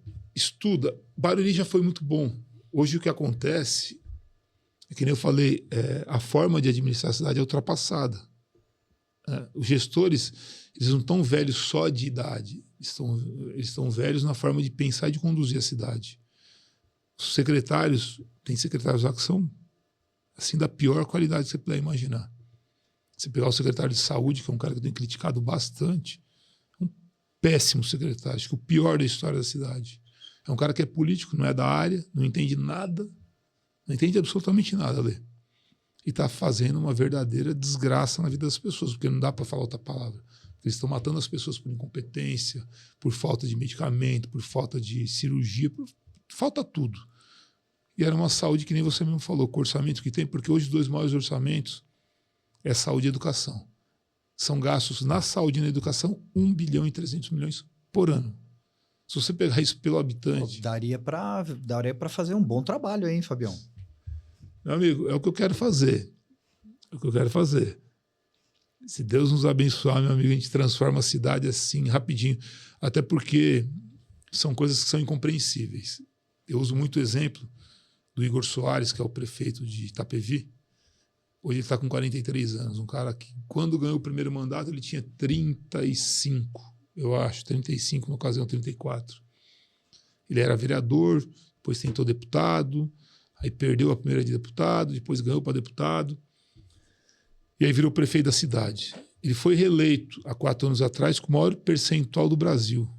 Barueri já foi muito bom. Hoje o que acontece é que nem eu falei, a forma de administrar a cidade é ultrapassada. né? Os gestores, eles não estão velhos só de idade, eles estão velhos na forma de pensar e de conduzir a cidade. Os secretários, tem secretários lá que são assim, da pior qualidade que você puder imaginar. Você pegar o secretário de saúde, que é um cara que eu tenho criticado bastante, um péssimo secretário, acho que o pior da história da cidade. É um cara que é político, não é da área, não entende nada, não entende absolutamente nada, Lê. E está fazendo uma verdadeira desgraça na vida das pessoas, porque não dá para falar outra palavra. Eles estão matando as pessoas por incompetência, por falta de medicamento, por falta de cirurgia, falta tudo. E era uma saúde que nem você mesmo falou, com o orçamento que tem, porque hoje os 2 maiores orçamentos é saúde e educação. São gastos na saúde e na educação 1 bilhão e 300 milhões por ano. Se você pegar isso pelo habitante... Daria para fazer um bom trabalho, hein, Fabião? Meu amigo, é o que eu quero fazer. É o que eu quero fazer. Se Deus nos abençoar, meu amigo, a gente transforma a cidade assim, rapidinho. Até porque são coisas que são incompreensíveis. Eu uso muito o exemplo do Igor Soares, que é o prefeito de Itapevi. Hoje ele está com 43 anos. Um cara que, quando ganhou o primeiro mandato, ele tinha 35, eu acho. 35, na ocasião, 34. Ele era vereador, depois tentou deputado, aí perdeu a primeira de deputado, depois ganhou para deputado, e aí virou prefeito da cidade. Ele foi reeleito, há 4 anos atrás, com o maior percentual do Brasil.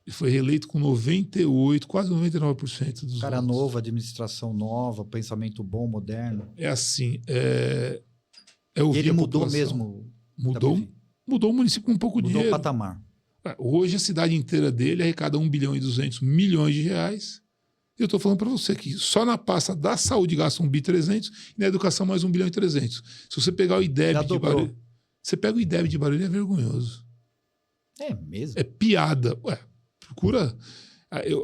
Ele foi reeleito com 98, quase 99% dos Cara votos. novo, administração nova, pensamento bom, moderno. É assim, E ouvir ele a mudou população. mesmo. Mudou o município com um pouco de Mudou o dinheiro. patamar. Hoje a cidade inteira dele arrecada 1 bilhão e 200 milhões de reais. Eu estou falando para você que só na pasta da saúde gasta 1 bilhão e 300 e na educação mais 1 bilhão e 300. Se você pegar o IDEB de Barueri, você pega o IDEB de Barueri, é vergonhoso. É mesmo? É piada. Ué, procura.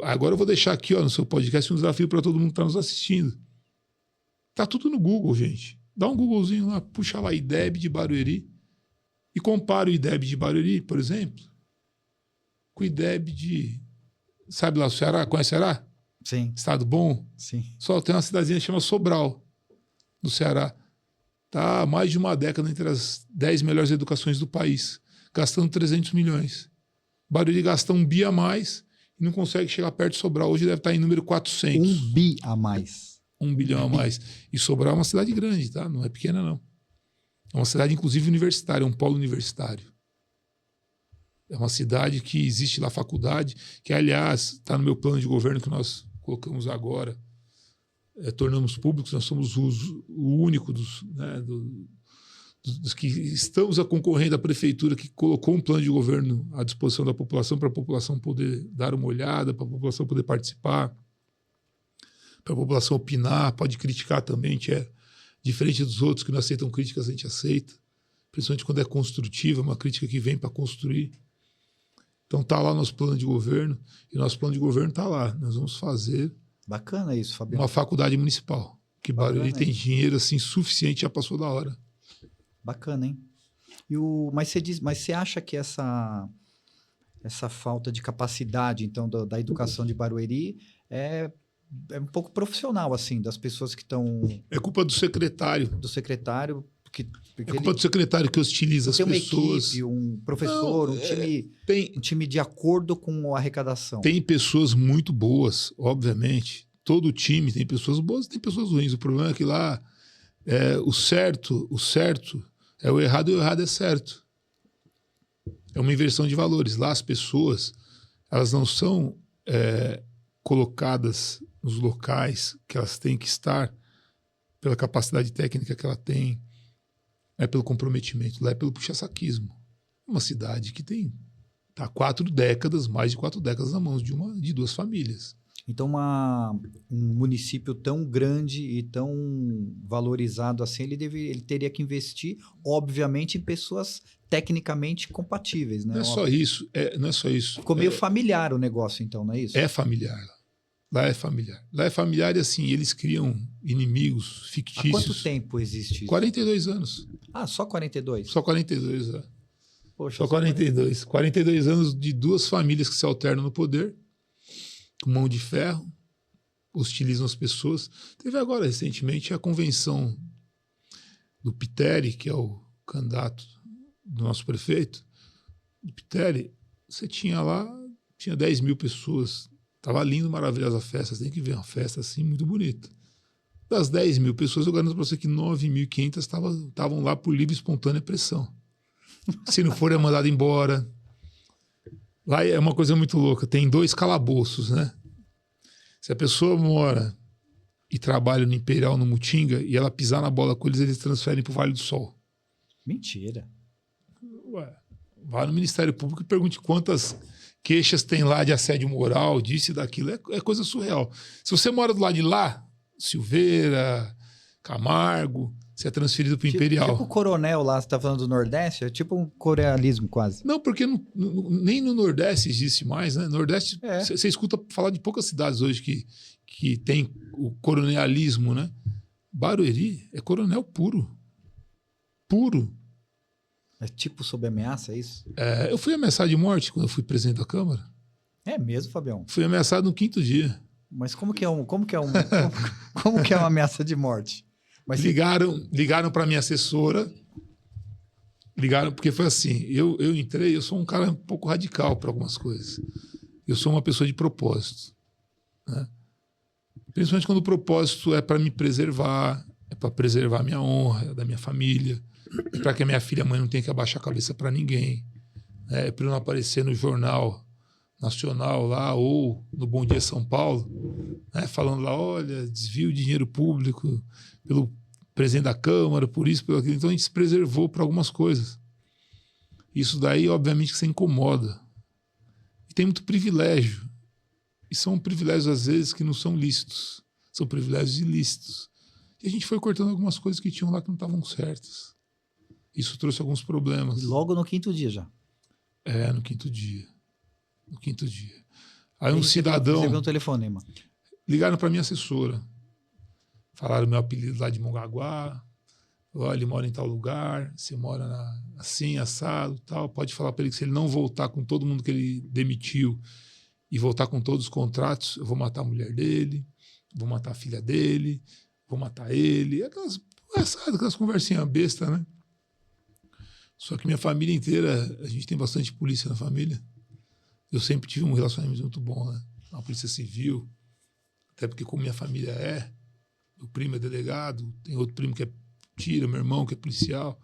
Agora eu vou deixar aqui no seu podcast um desafio para todo mundo que está nos assistindo. Tá tudo no Google, gente. Dá um Googlezinho lá, puxa lá IDEB de Barueri e compara o IDEB de Barueri, por exemplo, com o IDEB de... Sabe lá o Ceará? Conhece o Ceará? Sim. Estado bom? Sim. Só tem uma cidadezinha que chama Sobral, no Ceará. Está há mais de uma década entre as 10 melhores educações do país, gastando 300 milhões. Barueri gasta 1 bi a mais e não consegue chegar perto de Sobral. Hoje deve estar em número 400. 1 bi a mais. 1 bilhão a mais. E Sobral é uma cidade grande, tá? Não é pequena, não. É uma cidade, inclusive, universitária, um polo universitário. É uma cidade que existe lá faculdade, que, aliás, está no meu plano de governo que nós colocamos agora. Tornamos públicos, nós somos o único dos que estamos a concorrer da prefeitura que colocou um plano de governo à disposição da população para a população poder dar uma olhada, para a população poder participar, para a população opinar, pode criticar também, a gente é diferente dos outros que não aceitam críticas, a gente aceita, principalmente quando é construtiva, uma crítica que vem para construir. Então está lá nosso plano de governo, e nosso plano de governo está lá. Nós vamos fazer Bacana isso, Fabiano. uma faculdade municipal, que Barueri tem dinheiro assim suficiente, já passou da hora. Bacana, hein? Mas você acha que essa falta de capacidade, então, da educação de Barueri é um pouco profissional, assim, das pessoas que estão... É culpa do secretário. Do secretário... É culpa do secretário que hostiliza as pessoas. Tem uma equipe, um professor, um time de acordo com a arrecadação. Tem pessoas muito boas, obviamente. Todo time tem pessoas boas e tem pessoas ruins. O problema é que lá o certo é o errado e o errado é certo. É uma inversão de valores. Lá as pessoas, elas não são colocadas nos locais que elas têm que estar pela capacidade técnica que ela tem, é pelo comprometimento, lá é pelo puxa-saquismo. Uma cidade que tem mais de 4 décadas na mão de 2 famílias. Então, um município tão grande e tão valorizado assim, ele teria que investir, obviamente, em pessoas tecnicamente compatíveis, né? Não é só isso, não é só isso. Ficou meio familiar o negócio, então, não é isso? É familiar. Lá é familiar. Lá é familiar e assim, eles criam inimigos fictícios. Há quanto tempo existe isso? 42 anos. Ah, só 42? Só 42, Poxa, só 42. 42 anos de 2 famílias que se alternam no poder, com mão de ferro, hostilizam as pessoas. Teve agora, recentemente, a convenção do Piteri, que é o candidato do nosso prefeito, do Pitelli, você tinha lá, tinha 10 mil pessoas. Tava lindo, maravilhosa a festa. Você tem que ver uma festa assim, muito bonita. Das 10 mil pessoas, eu garanto para você que 9.500 estavam lá por livre e espontânea pressão. Se não for, é mandado embora. Lá é uma coisa muito louca. Tem 2 calabouços, né? Se a pessoa mora e trabalha no Imperial, no Mutinga, e ela pisar na bola com eles transferem para o Vale do Sol. Mentira. Ué, vá no Ministério Público e pergunte quantas queixas tem lá de assédio moral, disso e daquilo. É coisa surreal. Se você mora do lado de lá, Silveira, Camargo, você é transferido para o Imperial. Tipo o coronel lá, você está falando do Nordeste, é tipo um corealismo quase. Não, porque nem no Nordeste existe mais, né? Nordeste, você escuta falar de poucas cidades hoje que tem o coronelismo, né? Barueri é coronel puro. Puro. É tipo sob ameaça, é isso? Eu fui ameaçado de morte quando eu fui presidente da Câmara. É mesmo, Fabião? Fui ameaçado no 5º dia. Mas como que é uma ameaça de morte? Mas ligaram para minha assessora. Ligaram, porque foi assim, eu entrei, eu sou um cara um pouco radical para algumas coisas. Eu sou uma pessoa de propósito, né? Principalmente quando o propósito é para me preservar, é para preservar a minha honra, da minha família, para que a minha filha mãe não tenha que abaixar a cabeça para ninguém, né? Para eu não aparecer no jornal nacional lá ou no Bom Dia São Paulo, né? Falando lá, olha, desvio de dinheiro público pelo presidente da Câmara, por isso, pelo aquilo. Então a gente se preservou para algumas coisas. Isso daí, obviamente, que você incomoda. E tem muito privilégio. E são privilégios, às vezes, que não são lícitos. São privilégios ilícitos. E a gente foi cortando algumas coisas que tinham lá que não estavam certas. Isso trouxe alguns problemas. Logo no 5º dia já. No 5º dia. No 5º dia. Aí um cidadão... Você viu um telefonema. Ligaram para minha assessora. Falaram meu apelido lá de Mongaguá. Olha, ele mora em tal lugar. Você mora assim, assado, tal. Pode falar para ele que se ele não voltar com todo mundo que ele demitiu e voltar com todos os contratos, eu vou matar a mulher dele, vou matar a filha dele, vou matar ele. Aquelas conversinhas bestas, né? Só que minha família inteira, a gente tem bastante polícia na família. Eu sempre tive um relacionamento muito bom, né? Uma polícia civil, até porque como minha família meu primo é delegado, tem outro primo que é tira, meu irmão que é policial.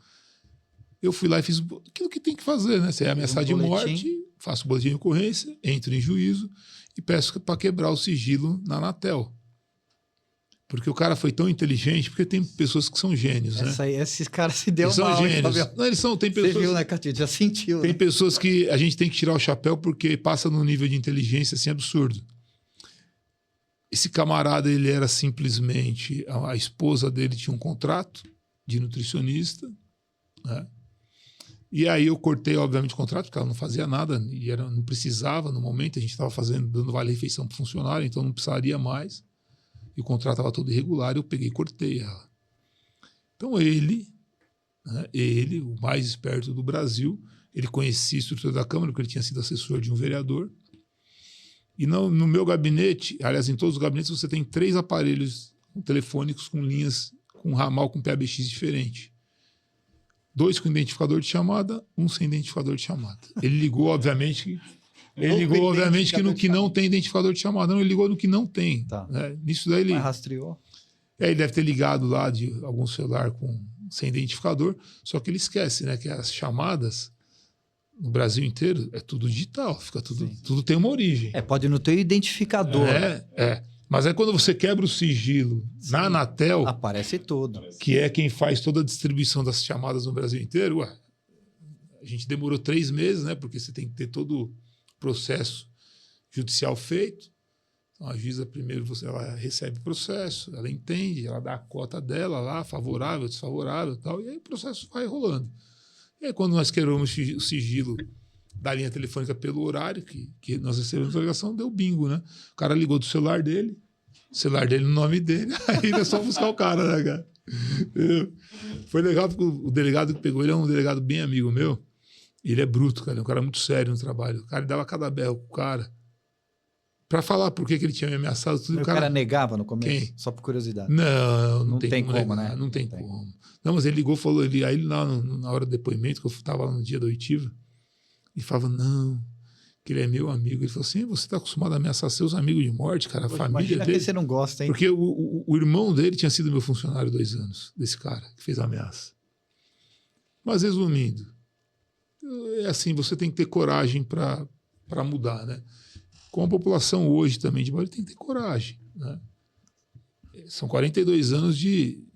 Eu fui lá e fiz aquilo que tem que fazer, né? Se é ameaçar de morte, faço o boletim de ocorrência, entro em juízo e peço para quebrar o sigilo na Anatel. Porque o cara foi tão inteligente, porque tem pessoas que são gênios, né? Esses caras se deu eles mal. São gênios. Não, eles são, tem pessoas... Você viu, né, Catito? Já sentiu. Tem né? pessoas que a gente tem que tirar o chapéu porque passa num nível de inteligência assim absurdo. Esse camarada, ele era simplesmente... A esposa dele tinha um contrato de nutricionista, né? E aí eu cortei, obviamente, o contrato, porque ela não fazia nada e não precisava no momento. A gente estava dando vale-refeição para o funcionário, então não precisaria mais. E o contrato estava todo irregular, eu peguei e cortei ela. Então ele, o mais esperto do Brasil, ele conhecia a estrutura da Câmara, porque ele tinha sido assessor de um vereador. E no meu gabinete, aliás, em todos os gabinetes, você tem 3 aparelhos telefônicos com linhas, com ramal com PABX diferente. 2 com identificador de chamada, 1 sem identificador de chamada. Ele ligou, obviamente... que no que não tem identificador de chamada. Não, ele ligou no que não tem. Tá. Né? Nisso daí ele... Mas rastreou? Ele deve ter ligado lá de algum celular sem identificador, só que ele esquece, né? Que as chamadas no Brasil inteiro é tudo digital, fica tudo tem uma origem. Pode não ter identificador. Mas aí quando você quebra o sigilo na Anatel... Aparece tudo. Que é quem faz toda a distribuição das chamadas no Brasil inteiro, a gente demorou 3 meses, né? Porque você tem que ter todo o processo judicial feito. Então, a juíza primeiro ela recebe o processo, ela entende, ela dá a cota dela lá, favorável, desfavorável e tal, e aí o processo vai rolando. E aí quando nós quebramos o sigilo da linha telefônica pelo horário, que nós recebemos a ligação, deu bingo, né? O cara ligou do celular dele no nome dele, aí é só buscar o cara, né, cara? Foi legal porque o delegado que pegou ele é um delegado bem amigo meu. Ele é bruto, cara, é um cara muito sério no trabalho. O cara dava cada berro com o cara. Para falar por que ele tinha me ameaçado, tudo O cara negava no começo? Quem? Só por curiosidade. Não tem como, negar, né? Não tem como. Não, mas ele ligou, falou, aí na hora do depoimento, que eu estava lá no dia da oitiva, e falava, não, que ele é meu amigo. Ele falou assim, você está acostumado a ameaçar seus amigos de morte, cara, a família Imagina dele. que você não gosta, hein? Porque o irmão dele tinha sido meu funcionário 2 anos, desse cara que fez a ameaça. Mas resumindo, é assim, você tem que ter coragem para mudar, né? Com a população hoje também de Barueri tem que ter coragem, né? São 42 anos de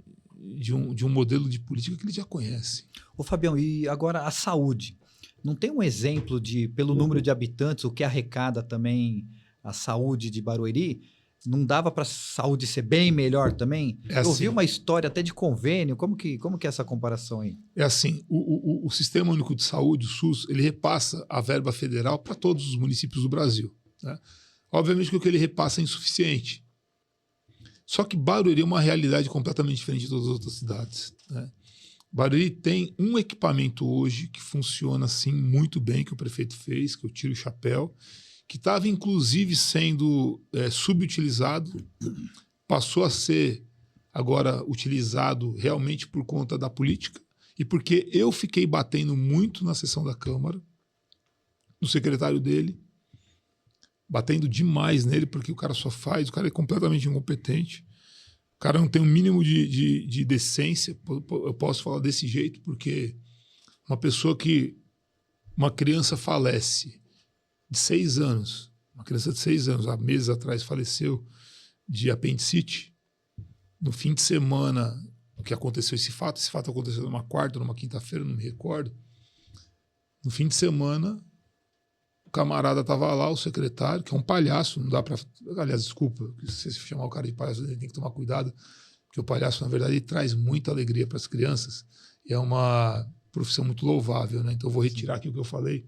um modelo de política que ele já conhece. Ô, Fabião, e agora a saúde? Não tem um exemplo de, pelo número de habitantes, o que arrecada também a saúde de Barueri? Não dava para a saúde ser bem melhor também? É Eu assim. ouvi uma história até de convênio. Como que é essa comparação aí? É assim, o Sistema Único de Saúde, o SUS, ele repassa a verba federal para todos os municípios do Brasil, né? Obviamente que o que ele repassa é insuficiente. Só que Barueri é uma realidade completamente diferente de todas as outras cidades, né? Barueri tem um equipamento hoje que funciona assim muito bem, que o prefeito fez, que eu tiro o chapéu, que estava inclusive sendo subutilizado, passou a ser agora utilizado realmente por conta da política e porque eu fiquei batendo muito na sessão da Câmara, no secretário dele, batendo demais nele, porque o cara só faz, o cara é completamente incompetente, o cara não tem um mínimo de decência, eu posso falar desse jeito, porque uma criança falece de 6 anos, uma criança de 6 anos, há meses atrás faleceu de apendicite, no fim de semana, o que aconteceu esse fato aconteceu numa quarta, numa quinta-feira, não me recordo, no fim de semana, o camarada estava lá, o secretário, que é um palhaço, não dá para... Aliás, desculpa, se você chamar o cara de palhaço, ele tem que tomar cuidado, porque o palhaço, na verdade, ele traz muita alegria para as crianças, e é uma profissão muito louvável, né? Então eu vou retirar aqui o que eu falei,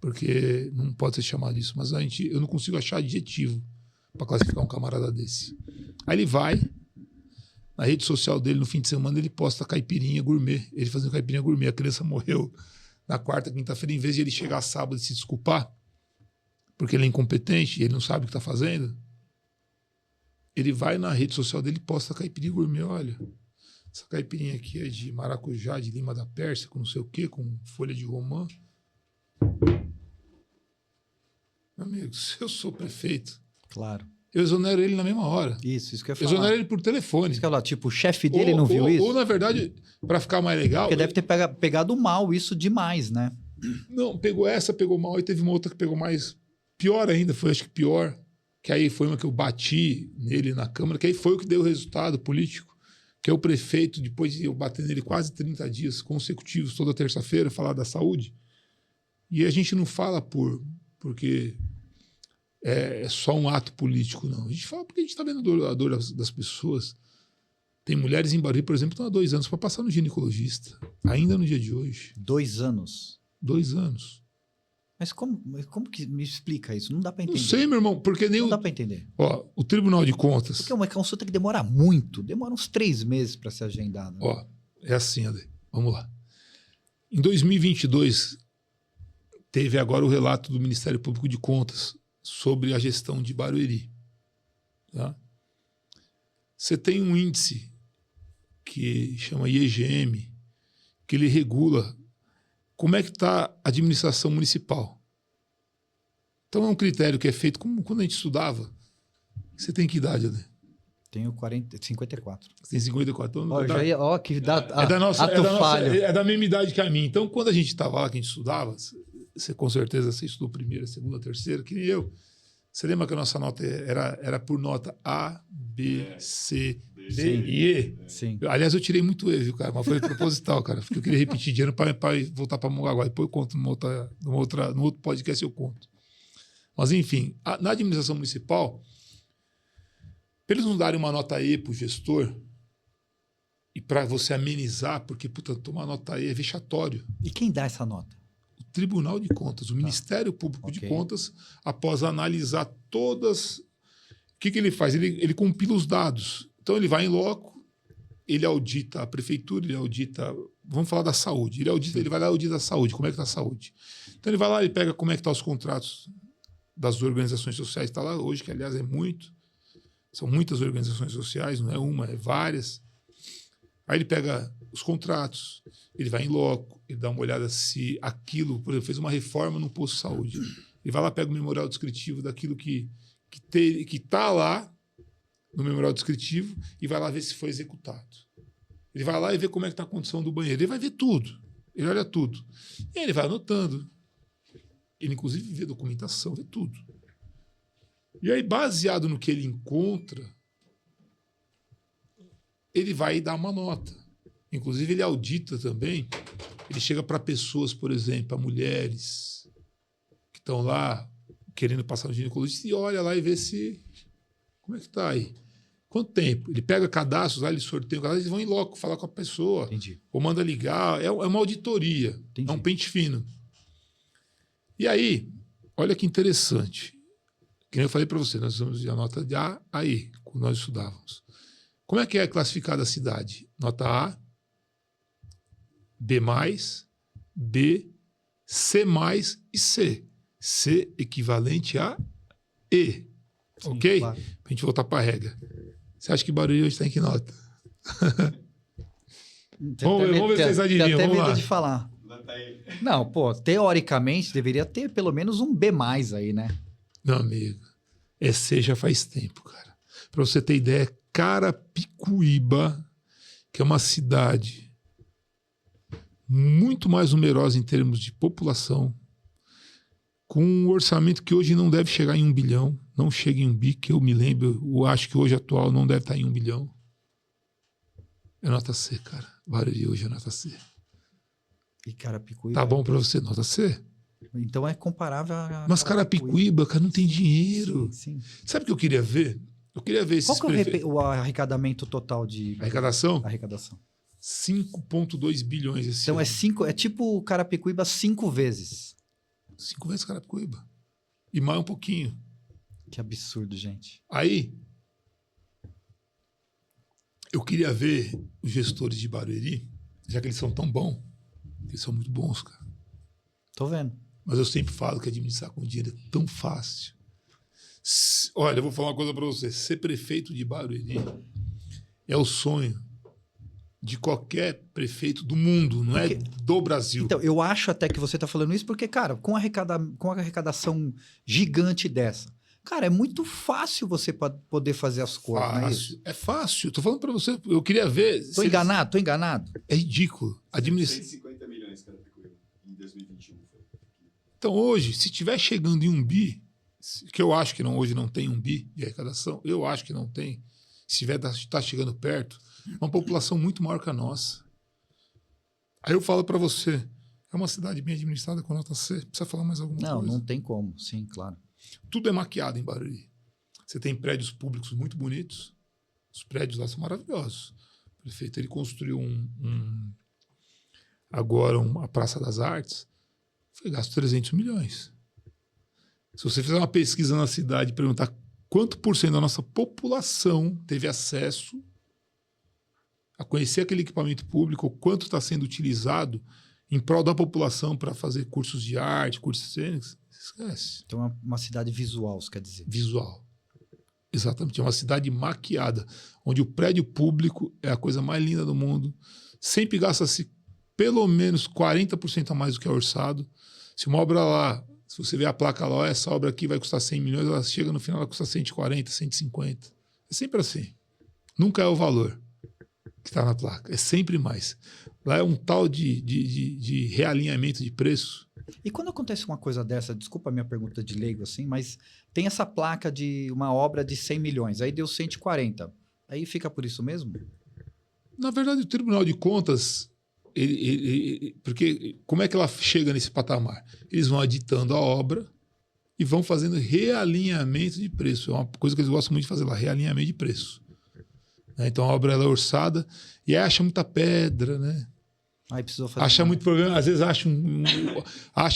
porque não pode ser chamado isso, mas eu não consigo achar adjetivo para classificar um camarada desse. Aí ele vai, na rede social dele, no fim de semana, ele posta caipirinha gourmet, ele fazendo caipirinha gourmet, a criança morreu na quarta, quinta-feira, em vez de ele chegar sábado e se desculpar, porque ele é incompetente e ele não sabe o que está fazendo, ele vai na rede social dele e posta caipirinha gourmet. Olha, essa caipirinha aqui é de maracujá, de lima da Pérsia, com não sei o quê, com folha de romã. Meu amigo, se eu sou prefeito, Claro. eu exonero ele na mesma hora. Isso que eu ia Eu falar. exonero ele por telefone. Isso que eu ia falar, tipo, o chefe dele não viu isso? Ou, na verdade, para ficar mais legal... Porque deve ter pegado mal isso demais, né? Não, pegou mal, e teve uma outra que pegou mais... Pior ainda, acho que pior, que aí foi uma que eu bati nele na Câmara, que aí foi o que deu o resultado político, que é o prefeito, depois de eu bater nele quase 30 dias consecutivos, toda terça-feira, falar da saúde. E a gente não fala porque é só um ato político, não. A gente fala porque a gente está vendo a dor das pessoas. Tem mulheres em Barueri, por exemplo, que estão há 2 anos para passar no ginecologista, ainda no dia de hoje. 2 anos. 2 anos. Mas como que me explica isso? Não dá para entender. Não sei, meu irmão, porque nem Não dá para entender. Ó, o Tribunal de Contas... Porque é uma consulta que demora muito. Demora uns 3 meses para ser agendada. Ó, é assim, André. Vamos lá. Em 2022, teve agora o relato do Ministério Público de Contas sobre a gestão de Barueri. Tá? Você tem um índice que chama IEGM, que ele regula como é que está a administração municipal. Então é um critério que é feito como quando a gente estudava. Você tem que idade, André? Tenho 54. Você tem 54. Então, Que dá é da mesma idade que a minha. Então, quando a gente estava lá, que a gente estudava, você com certeza você estudou primeira, segunda, terceira, que nem eu. Você lembra que a nossa nota era por nota A, B, C, D e E? Sim. Aliás, eu tirei muito E, viu, cara? Mas foi proposital, cara. Porque eu queria repetir dinheiro para voltar para Mongaguá. Depois eu conto no outro podcast, eu conto. Mas, enfim, na administração municipal, para eles não darem uma nota E para o gestor e para você amenizar, porque, puta, tomar nota E é vexatório. E quem dá essa nota? O Tribunal de Contas, o Ministério Público de Contas, após analisar todas... O que ele faz? Ele compila os dados. Então, ele vai em loco, ele audita a prefeitura, ele audita... Vamos falar da saúde. Ele vai lá e audita a saúde. Como é que está a saúde? Então, ele vai lá e pega como é que estão os contratos das organizações sociais está lá hoje, que aliás são muitas organizações sociais, não é uma, é várias. Aí ele pega os contratos, ele vai em loco, ele dá uma olhada se aquilo, por exemplo, fez uma reforma no posto de saúde. Ele vai lá, pega o memorial descritivo daquilo que está lá no memorial descritivo e vai lá ver se foi executado. Ele vai lá e vê como é que está a condição do banheiro. Ele vai ver tudo. Ele olha tudo. E aí ele vai anotando. Ele, inclusive, vê documentação, vê tudo. E aí, baseado no que ele encontra, ele vai dar uma nota. Inclusive, ele audita também. Ele chega para pessoas, por exemplo, para mulheres que estão lá querendo passar no ginecologista e olha lá e vê se... Como é que está aí? Quanto tempo? Ele pega cadastros lá, ele sorteia o cadastro, eles vão em loco falar com a pessoa. Entendi. Ou manda ligar. É uma auditoria. Entendi. É um pente fino. E aí, olha que interessante. Que nem eu falei para você, nós usamos a nota de A a E, quando nós estudávamos. Como é que é classificada a cidade? Nota A, B+, B, C+, e C. C equivalente a E. Sim, ok? claro. Pra gente voltar para a regra. Você acha que Barueri hoje está em que nota? Vamos ver se vocês adivinham. Tem até Vamos medo lá. de falar. Não, pô, teoricamente deveria ter pelo menos um B+ aí, né? Meu amigo, C já faz tempo, cara. Para você ter ideia, Carapicuíba, que é uma cidade muito mais numerosa em termos de população, com um orçamento que hoje não deve chegar em 1 bilhão, não chega em 1 bi, que eu me lembro, eu acho que hoje atual não deve estar em 1 bilhão. É nota C, cara. Barueri hoje é nota C. E Carapicuíba. Tá bom para você, nota C? Então é comparável a. Mas Carapicuíba, cara, não tem dinheiro. Sim. Sabe o que eu queria ver? Eu queria ver esses Qual que é o arrecadamento total de. Arrecadação? Arrecadação. 5,2 bilhões esse Então ano. é tipo o Carapicuíba 5 vezes. 5 vezes Carapicuíba. E mais um pouquinho. Que absurdo, gente. Aí, eu queria ver os gestores de Barueri, já que eles são tão bons. Eles são muito bons, cara. Tô vendo. Mas eu sempre falo que administrar com dinheiro é tão fácil. Olha, eu vou falar uma coisa para você. Ser prefeito de Barueri é o sonho de qualquer prefeito do mundo, não é do Brasil. Então, eu acho até que você tá falando isso porque, cara, com a arrecadação gigante dessa, cara, é muito fácil você poder fazer as coisas, não é isso? É fácil. Tô falando para você. Eu queria ver... Tô enganado? Tô enganado? É ridículo. 150 milhões, cara, em 2021. Então, hoje, se estiver chegando em 1 bi, que eu acho que hoje não tem 1 bi de arrecadação, eu acho que não tem, se está chegando perto, uma população muito maior que a nossa. Aí eu falo para você, é uma cidade bem administrada com nota C, precisa falar mais alguma coisa? Não tem como, sim, claro. Tudo é maquiado em Barueri. Você tem prédios públicos muito bonitos, os prédios lá são maravilhosos. O prefeito ele construiu agora a Praça das Artes, foi gasto 300 milhões. Se você fizer uma pesquisa na cidade e perguntar quanto por cento da nossa população teve acesso a conhecer aquele equipamento público, ou quanto está sendo utilizado em prol da população para fazer cursos de arte, cursos cênicos, esquece. Então é uma cidade visual, você quer dizer? Visual. Exatamente. É uma cidade maquiada, onde o prédio público é a coisa mais linda do mundo. Sempre gasta-se pelo menos 40% a mais do que é orçado. Se uma obra lá, se você vê a placa lá, essa obra aqui vai custar 100 milhões, ela chega no final, ela custa 140, 150. É sempre assim. Nunca é o valor que está na placa. É sempre mais. Lá é um tal de realinhamento de preço. E quando acontece uma coisa dessa, desculpa a minha pergunta de leigo assim, mas tem essa placa de uma obra de 100 milhões, aí deu 140. Aí fica por isso mesmo? Na verdade, o Tribunal de Contas, porque como é que ela chega nesse patamar? Eles vão aditando a obra e vão fazendo realinhamento de preço. É uma coisa que eles gostam muito de fazer lá, realinhamento de preço. Então a obra ela é orçada e aí acha muita pedra, né? Aí precisou fazer. Acha muito problema, às vezes acha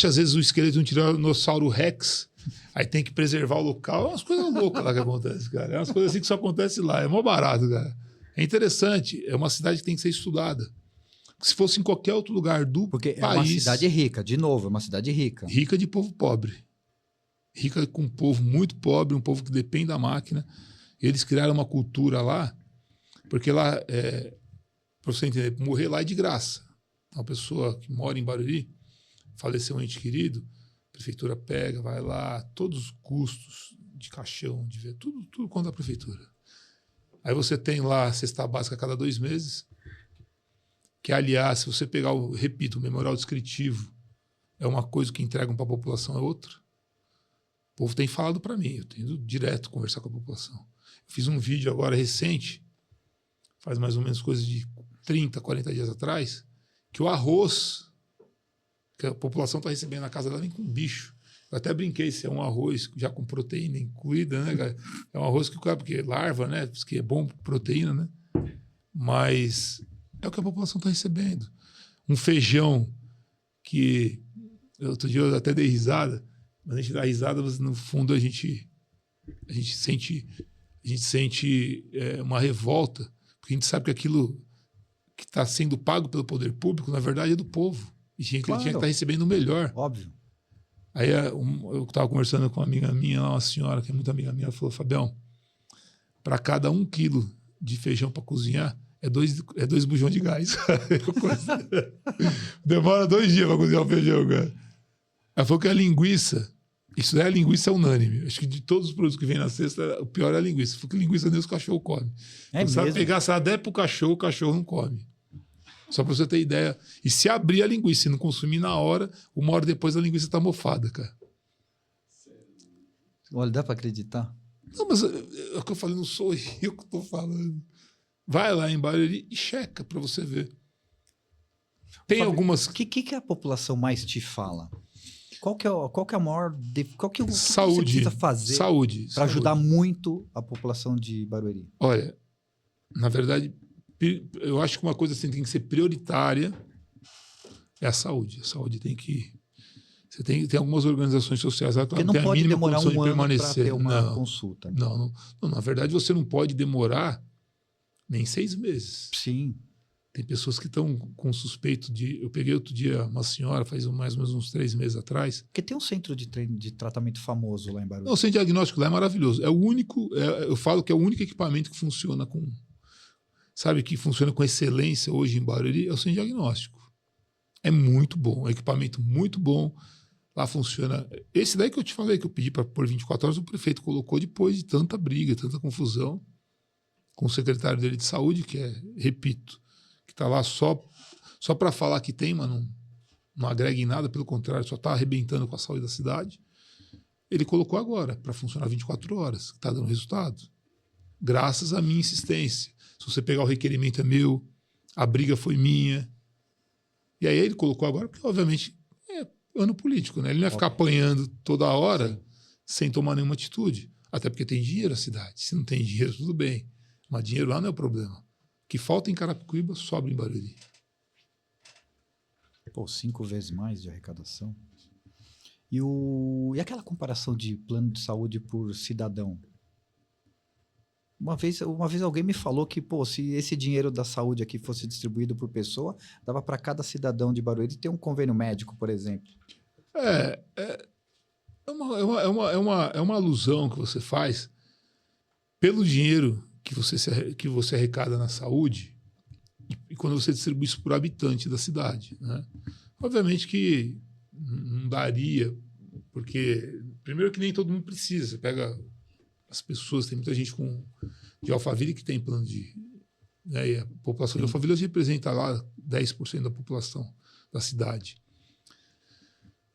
às vezes o esqueleto de um tiranossauro Rex, aí tem que preservar o local. É umas coisas loucas lá que acontecem, cara. É umas coisas assim que só acontece lá. É mó barato, cara. É interessante. É uma cidade que tem que ser estudada. Se fosse em qualquer outro lugar do Porque país... é uma cidade rica, de novo, é uma cidade rica. Rica de povo pobre. rica com um povo muito pobre, um povo que depende da máquina. Eles criaram uma cultura lá, porque lá, para você entender, morrer lá é de graça. Uma pessoa que mora em Barueri, faleceu um ente querido, a prefeitura pega, vai lá, todos os custos de caixão, de ver, tudo contra a prefeitura. Aí você tem lá a cesta básica a cada 2 meses, que, aliás, se você pegar, repito, o memorial descritivo, é uma coisa que entregam para a população, é outra. O povo tem falado para mim, eu tenho ido direto conversar com a população. Eu fiz um vídeo agora recente, faz mais ou menos coisa de 30, 40 dias atrás, que o arroz que a população está recebendo na casa dela vem com bicho. Eu até brinquei se é um arroz já com proteína incluída, né, cara? É um arroz que o cara, porque larva, né? Que é bom proteína, né? Mas é o que a população está recebendo. Um feijão que outro dia eu até dei risada, mas a gente dá risada, mas no fundo a gente sente uma revolta, porque a gente sabe que aquilo que está sendo pago pelo poder público, na verdade, é do povo. E tinha que estar recebendo o melhor. Óbvio. Aí eu estava conversando com uma amiga minha, uma senhora que é muito amiga minha, ela falou: Fabião, para cada 1 quilo de feijão para cozinhar, é 2 bujões de gás. Demora 2 dias para cozinhar o feijão, cara. Ela falou que a linguiça, isso é a linguiça unânime. Acho que de todos os produtos que vem na cesta, o pior é a linguiça. Porque linguiça nem os cachorros comem. Se ela der para o cachorro não come. Só para você ter ideia. E se abrir a linguiça e não consumir na hora, 1 hora depois a linguiça está mofada, cara. Olha, dá para acreditar? Não, mas é o que eu falei, não sou eu que estou falando. Vai lá em Barueri e checa para você ver. Tem Fábio, algumas... O que a população mais te fala? Qual que é a maior... Qual que é o que saúde, você precisa fazer para ajudar muito a população de Barueri? Olha, na verdade, eu acho que uma coisa assim tem que ser prioritária é a saúde. A saúde tem que... Tem algumas organizações sociais que porque não pode demorar 1 ano para ter uma consulta. Né? Não, na verdade, você não pode demorar nem 6 meses. Sim. Tem pessoas que estão com suspeito de... Eu peguei outro dia uma senhora, faz mais ou menos uns 3 meses atrás. Porque tem um centro de tratamento famoso lá em Barueri. Não, o centro diagnóstico lá é maravilhoso. É o único... eu falo que é o único equipamento que funciona com... Sabe, que funciona com excelência hoje em Barueri, é o centro diagnóstico. É muito bom, é um equipamento muito bom. Lá funciona... Esse daí que eu te falei, que eu pedi para pôr 24 horas, o prefeito colocou depois de tanta briga, tanta confusão, com o secretário dele de saúde, que é, repito, que está lá só para falar que tem, mas não agrega em nada, pelo contrário, só está arrebentando com a saúde da cidade. Ele colocou agora, para funcionar 24 horas, que está dando resultado. Graças à minha insistência. Se você pegar o requerimento é meu, a briga foi minha. E aí ele colocou agora, porque obviamente é ano político, né? Ele não ia ficar apanhando toda hora sem tomar nenhuma atitude. Até porque tem dinheiro na cidade. Se não tem dinheiro, tudo bem. Mas dinheiro lá não é o problema. O que falta em Carapicuíba, sobra em Barueri. Pô, 5 vezes mais de arrecadação. E aquela comparação de plano de saúde por cidadão? Uma vez alguém me falou que, pô, se esse dinheiro da saúde aqui fosse distribuído por pessoa, dava para cada cidadão de Barueri ter um convênio médico, por exemplo. É uma alusão que você faz pelo dinheiro que você arrecada na saúde e quando você distribui isso por habitante da cidade, né? Obviamente que não daria, porque primeiro que nem todo mundo precisa. Você pega as pessoas, tem muita gente de Alphaville que tem plano de... Né, e a população de Alphaville representa lá 10% da população da cidade.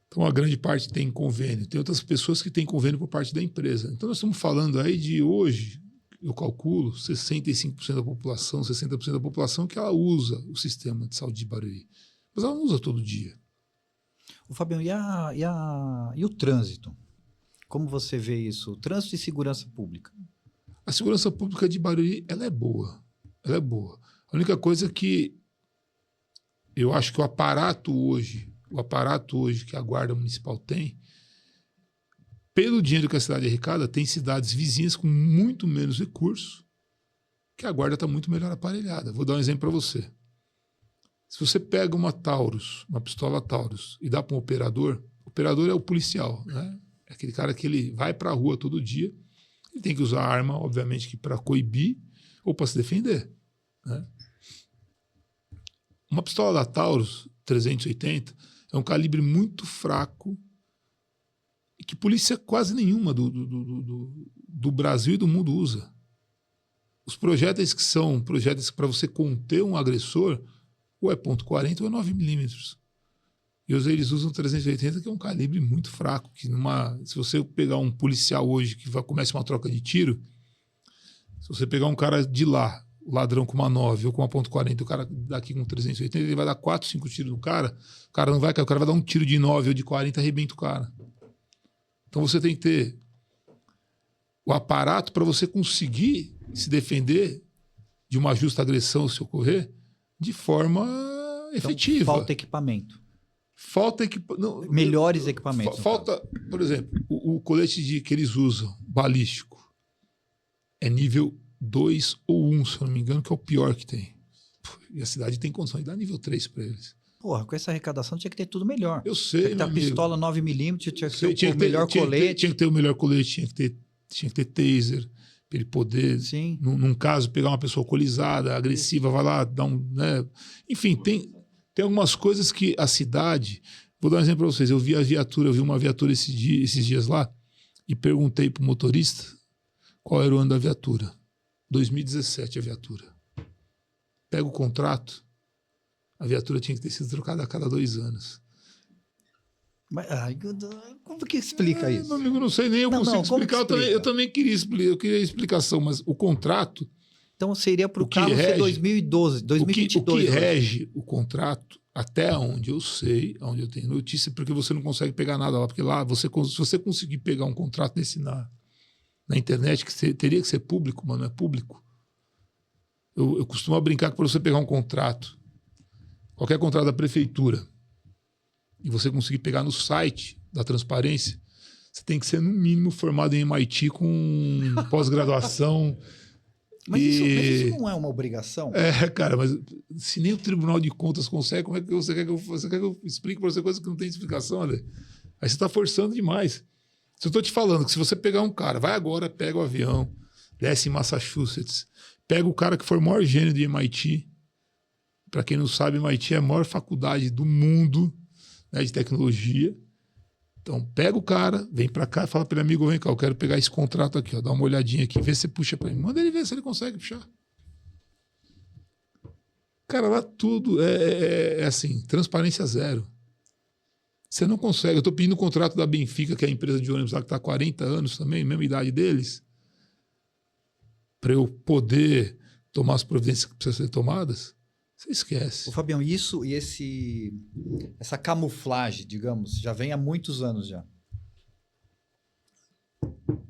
Então, a grande parte tem convênio. Tem outras pessoas que têm convênio por parte da empresa. Então, nós estamos falando aí de hoje, eu calculo, 65% da população, 60% da população que ela usa o sistema de saúde de Barueri. Mas ela não usa todo dia. Ô, Fabião, e o trânsito? Como você vê isso? Trânsito e segurança pública? A segurança pública de Barueri, ela é boa. Ela é boa. A única coisa que eu acho que o aparato hoje que a Guarda Municipal tem, pelo dinheiro que a cidade arrecada, tem cidades vizinhas com muito menos recursos, que a Guarda está muito melhor aparelhada. Vou dar um exemplo para você. Se você pega uma Taurus, uma pistola Taurus, e dá para um operador, o operador é o policial, né? É aquele cara que ele vai para a rua todo dia, ele tem que usar a arma, obviamente, que para coibir ou para se defender, né? Uma pistola da Taurus 380 é um calibre muito fraco e que polícia quase nenhuma do Brasil e do mundo usa. Os projéteis que são projéteis para você conter um agressor, ou é .40 ou é 9mm. E eles usam 380, que é um calibre muito fraco. Que se você pegar um policial hoje que começa uma troca de tiro, se você pegar um cara de lá, o ladrão com uma 9 ou com uma .40, o cara daqui com 380, ele vai dar 4, 5 tiros no cara, o cara não vai cair, o cara vai dar um tiro de 9 ou de 40 e arrebenta o cara. Então você tem que ter o aparato para você conseguir se defender de uma justa agressão se ocorrer de forma efetiva. Então, falta equipamento. Falta melhores equipamentos. Falta, por exemplo, o colete que eles usam, balístico, é nível 2 ou 1, se eu não me engano, que é o pior que tem. E a cidade tem condição de dar nível 3 para eles. Porra, com essa arrecadação tinha que ter tudo melhor. Eu sei, tinha que ter a pistola 9mm, tinha que ter o melhor colete. Tinha que ter o melhor colete, tinha que ter taser, para ele poder, num caso, pegar uma pessoa alcoolizada, agressiva, vai lá, dar um... Né? Enfim, tem algumas coisas que a cidade... Vou dar um exemplo para vocês. Eu vi uma viatura esses dias lá e perguntei para o motorista qual era o ano da viatura. 2017 a viatura. Pega o contrato, a viatura tinha que ter sido trocada a cada 2 anos. Mas, como que explica isso? Meu amigo, não sei nem eu consigo explicar. Eu também queria explicação, mas o contrato... Então seria para o carro ser 2012, 2022. O que rege o contrato, até onde eu sei, onde eu tenho notícia, porque você não consegue pegar nada lá. Porque lá, se você conseguir pegar um contrato desse na internet, que teria que ser público, mas não é público. Eu costumo brincar que para você pegar um contrato, qualquer contrato da prefeitura, e você conseguir pegar no site da transparência, você tem que ser, no mínimo, formado em MIT com pós-graduação. Mas isso não é uma obrigação? Cara, mas se nem o Tribunal de Contas consegue, como é que você quer que eu explique para você coisas que não tem explicação, Ale? Aí você está forçando demais. Se eu estou te falando que se você pegar um cara, vai agora, pega o avião, desce em Massachusetts, pega o cara que foi o maior gênio de MIT. Para quem não sabe, MIT é a maior faculdade do mundo, né, de tecnologia. Então, pega o cara, vem para cá e fala para ele, amigo, vem cá, eu quero pegar esse contrato aqui, ó, dá uma olhadinha aqui, vê se você puxa para ele. Manda ele ver se ele consegue puxar. Cara, lá tudo é assim, transparência zero. Você não consegue. Eu estou pedindo o contrato da Benfica, que é a empresa de ônibus lá que está há 40 anos também, mesma idade deles, para eu poder tomar as providências que precisam ser tomadas. Você esquece. Ô, Fabião, isso e essa camuflagem, digamos, já vem há muitos anos já.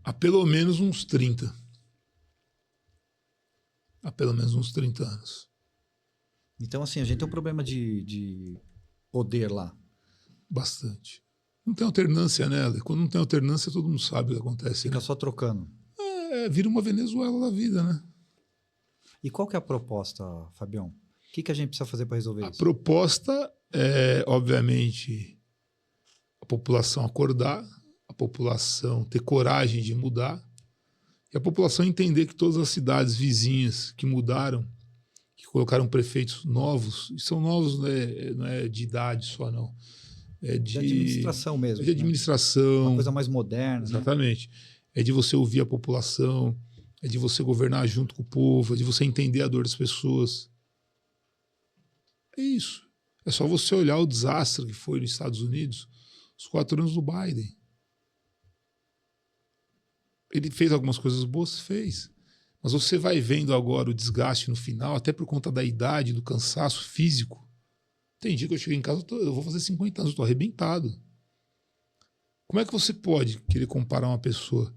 Há pelo menos uns 30. Há pelo menos uns 30 anos. Então, assim, a gente tem um problema de poder lá. Bastante. Não tem alternância, né, Ale? Quando não tem alternância, todo mundo sabe o que acontece. Fica né? só trocando. Vira uma Venezuela da vida, né? E qual que é a proposta, Fabião? O que a gente precisa fazer para resolver isso? A proposta é, obviamente, a população acordar, a população ter coragem de mudar e a população entender que todas as cidades vizinhas que mudaram, que colocaram prefeitos novos, e são novos, né, não é de idade só, não. É de administração mesmo. É de administração. Uma coisa mais moderna. Exatamente. Né? É de você ouvir a população, é de você governar junto com o povo, é de você entender a dor das pessoas. É isso. É só você olhar o desastre que foi nos Estados Unidos, os 4 anos do Biden. Ele fez algumas coisas boas? Fez. Mas você vai vendo agora o desgaste no final, até por conta da idade, do cansaço físico. Tem dia que eu cheguei em casa, eu vou fazer 50 anos, eu estou arrebentado. Como é que você pode querer comparar uma pessoa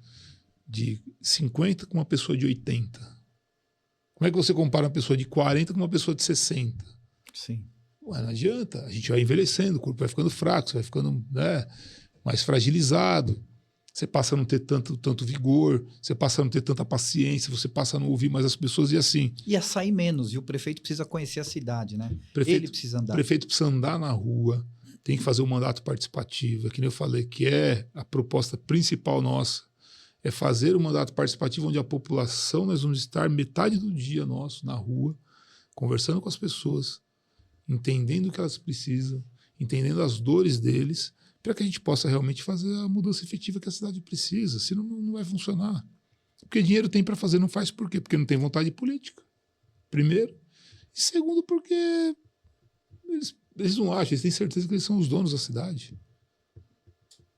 de 50 com uma pessoa de 80? Como é que você compara uma pessoa de 40 com uma pessoa de 60? Sim. Ué, não adianta. A gente vai envelhecendo, o corpo vai ficando fraco, você vai ficando, né, mais fragilizado. Você passa a não ter tanto vigor, você passa a não ter tanta paciência, você passa a não ouvir mais as pessoas e assim. E a sair menos, e o prefeito precisa conhecer a cidade, né? Ele precisa andar. O prefeito precisa andar na rua, tem que fazer um mandato participativo. É que nem eu falei, que é a proposta principal nossa. É fazer um mandato participativo onde a população, nós vamos estar metade do dia nosso na rua, conversando com as pessoas, entendendo o que elas precisam, entendendo as dores deles, para que a gente possa realmente fazer a mudança efetiva que a cidade precisa. Senão não vai funcionar. Porque dinheiro tem para fazer, não faz por quê? Porque não tem vontade política. Primeiro. E segundo, porque eles não acham, eles têm certeza que eles são os donos da cidade.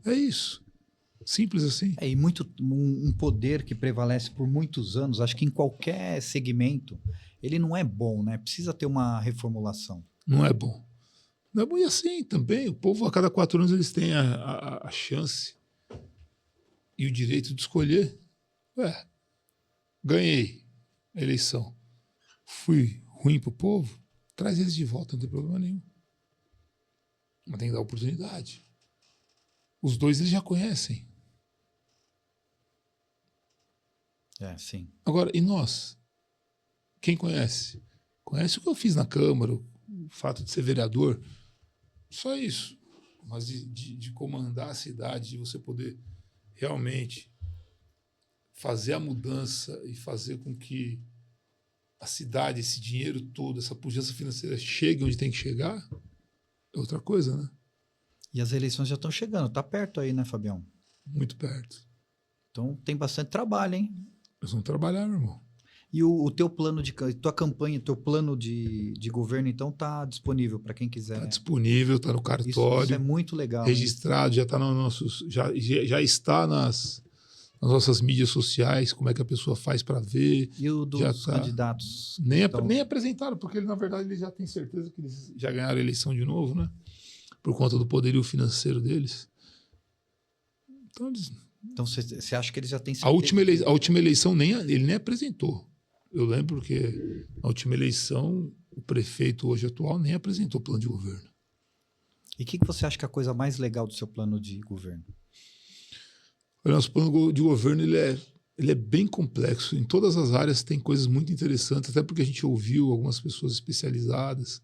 É isso. Simples assim. E um poder que prevalece por muitos anos, acho que em qualquer segmento, ele não é bom, né? Precisa ter uma reformulação. Não é bom. Não é bom. E assim também, o povo a cada 4 anos eles têm a chance e o direito de escolher. Ganhei a eleição. Fui ruim pro povo, traz eles de volta, não tem problema nenhum. Mas tem que dar oportunidade. Os dois eles já conhecem. Sim. Agora, e nós? Quem conhece? Conhece o que eu fiz na Câmara, o fato de ser vereador. Só isso. Mas de comandar a cidade, de você poder realmente fazer a mudança e fazer com que a cidade, esse dinheiro todo, essa pujança financeira chegue onde tem que chegar, é outra coisa, né? E as eleições já estão chegando, tá perto aí, né, Fabião? Muito perto. Então tem bastante trabalho, hein? Nós vamos trabalhar, meu irmão. E o teu plano tua campanha, teu plano de governo, então, tá disponível para quem quiser. Está disponível, está no cartório. Isso é muito legal. Registrado, já está no nossos, já está nas nossas mídias sociais, como é que a pessoa faz para ver. E o dos candidatos? Nem apresentaram, porque na verdade eles já têm certeza que eles já ganharam a eleição de novo, né? Por conta do poderio financeiro deles. Então você acha que eles já têm certeza? A última eleição ele nem apresentou. Eu lembro que na última eleição o prefeito hoje atual nem apresentou plano de governo. E o que você acha que é a coisa mais legal do seu plano de governo? O nosso plano de governo ele é bem complexo. Em todas as áreas tem coisas muito interessantes, até porque a gente ouviu algumas pessoas especializadas.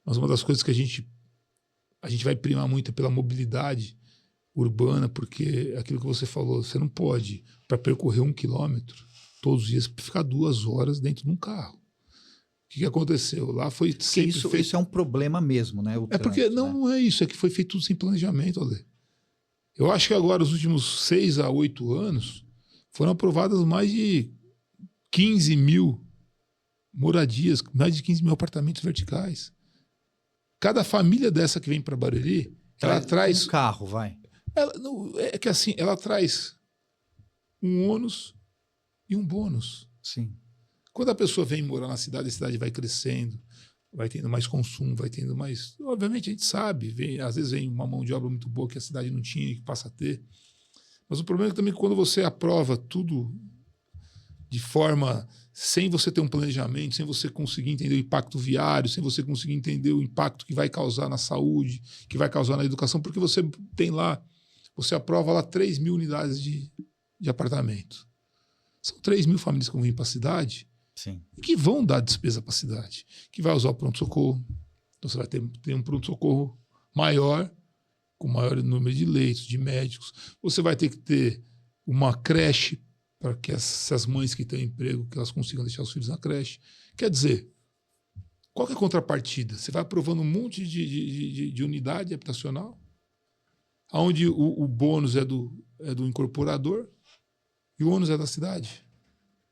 Mas uma das coisas que a gente vai primar muito é pela mobilidade urbana, porque aquilo que você falou, você não pode, para percorrer 1 quilômetro todos os dias, ficar 2 horas dentro de um carro. O que aconteceu? Lá foi sempre feito... Isso é um problema mesmo, né? Porque não é isso, é que foi feito tudo sem planejamento, Ale. Eu acho que agora, os últimos 6 a 8 anos, foram aprovadas mais de 15 mil moradias, mais de 15 mil apartamentos verticais. Cada família dessa que vem para Barueri, ela traz... Um carro, vai. É que assim, ela traz um ônus e um bônus. Sim. Quando a pessoa vem morar na cidade, a cidade vai crescendo, vai tendo mais consumo, vai tendo mais... Obviamente a gente sabe, às vezes vem uma mão de obra muito boa que a cidade não tinha e que passa a ter. Mas o problema é também que quando você aprova tudo de forma... sem você ter um planejamento, sem você conseguir entender o impacto viário, sem você conseguir entender o impacto que vai causar na saúde, que vai causar na educação, porque você tem lá, você aprova lá 3 mil unidades de apartamento. São 3 mil famílias que vão vir para a cidade. Sim. Que vão dar despesa para a cidade, que vai usar o pronto-socorro. Então você vai ter um pronto-socorro maior, com maior número de leitos, de médicos. Você vai ter que ter uma creche para que essas mães que têm emprego, que elas consigam deixar os filhos na creche. Quer dizer, qual que é a contrapartida? Você vai aprovando um monte de unidade habitacional, onde o bônus é do incorporador e o ônus é da cidade.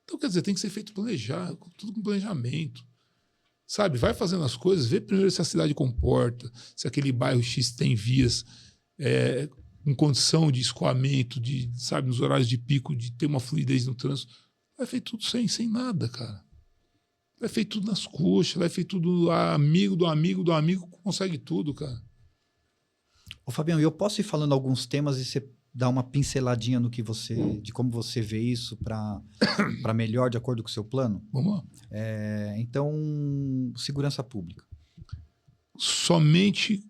Então, quer dizer, tem que ser feito tudo com planejamento. Sabe? Vai fazendo as coisas, vê primeiro se a cidade comporta, se aquele bairro X tem vias com condição de escoamento, sabe, nos horários de pico, de ter uma fluidez no trânsito. Vai feito tudo sem nada, cara. Vai feito tudo nas coxas, vai feito tudo amigo do amigo do amigo, consegue tudo, cara. Ô, Fabião, eu posso ir falando alguns temas e você dar uma pinceladinha no que de como você vê isso para melhor, de acordo com o seu plano? Vamos lá. Então, segurança pública. Somente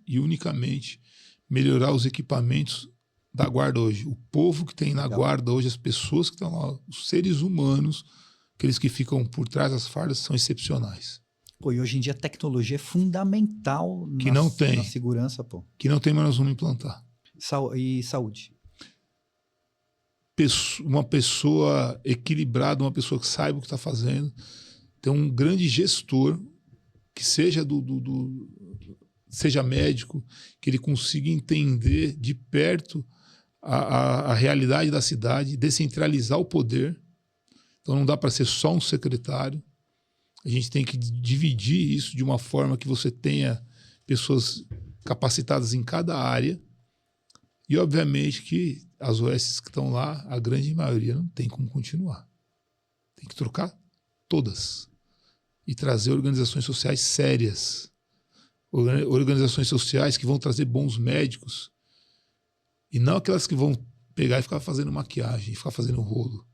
e unicamente melhorar os equipamentos da guarda hoje. O povo que tem na guarda hoje, as pessoas que estão lá, os seres humanos, aqueles que ficam por trás das fardas, são excepcionais. Pô, e hoje em dia a tecnologia é fundamental Que não tem. na segurança, pô. Que não tem, mas nós vamos implantar. E saúde. Uma pessoa equilibrada, uma pessoa que saiba o que está fazendo, tem um grande gestor que seja seja médico, que ele consiga entender de perto a realidade da cidade, descentralizar o poder. Então não dá para ser só um secretário. A gente tem que dividir isso de uma forma que você tenha pessoas capacitadas em cada área. E, obviamente, que as OS que estão lá, a grande maioria não tem como continuar. Tem que trocar todas. E trazer organizações sociais sérias. Organizações sociais que vão trazer bons médicos. E não aquelas que vão pegar e ficar fazendo maquiagem, ficar fazendo rolo.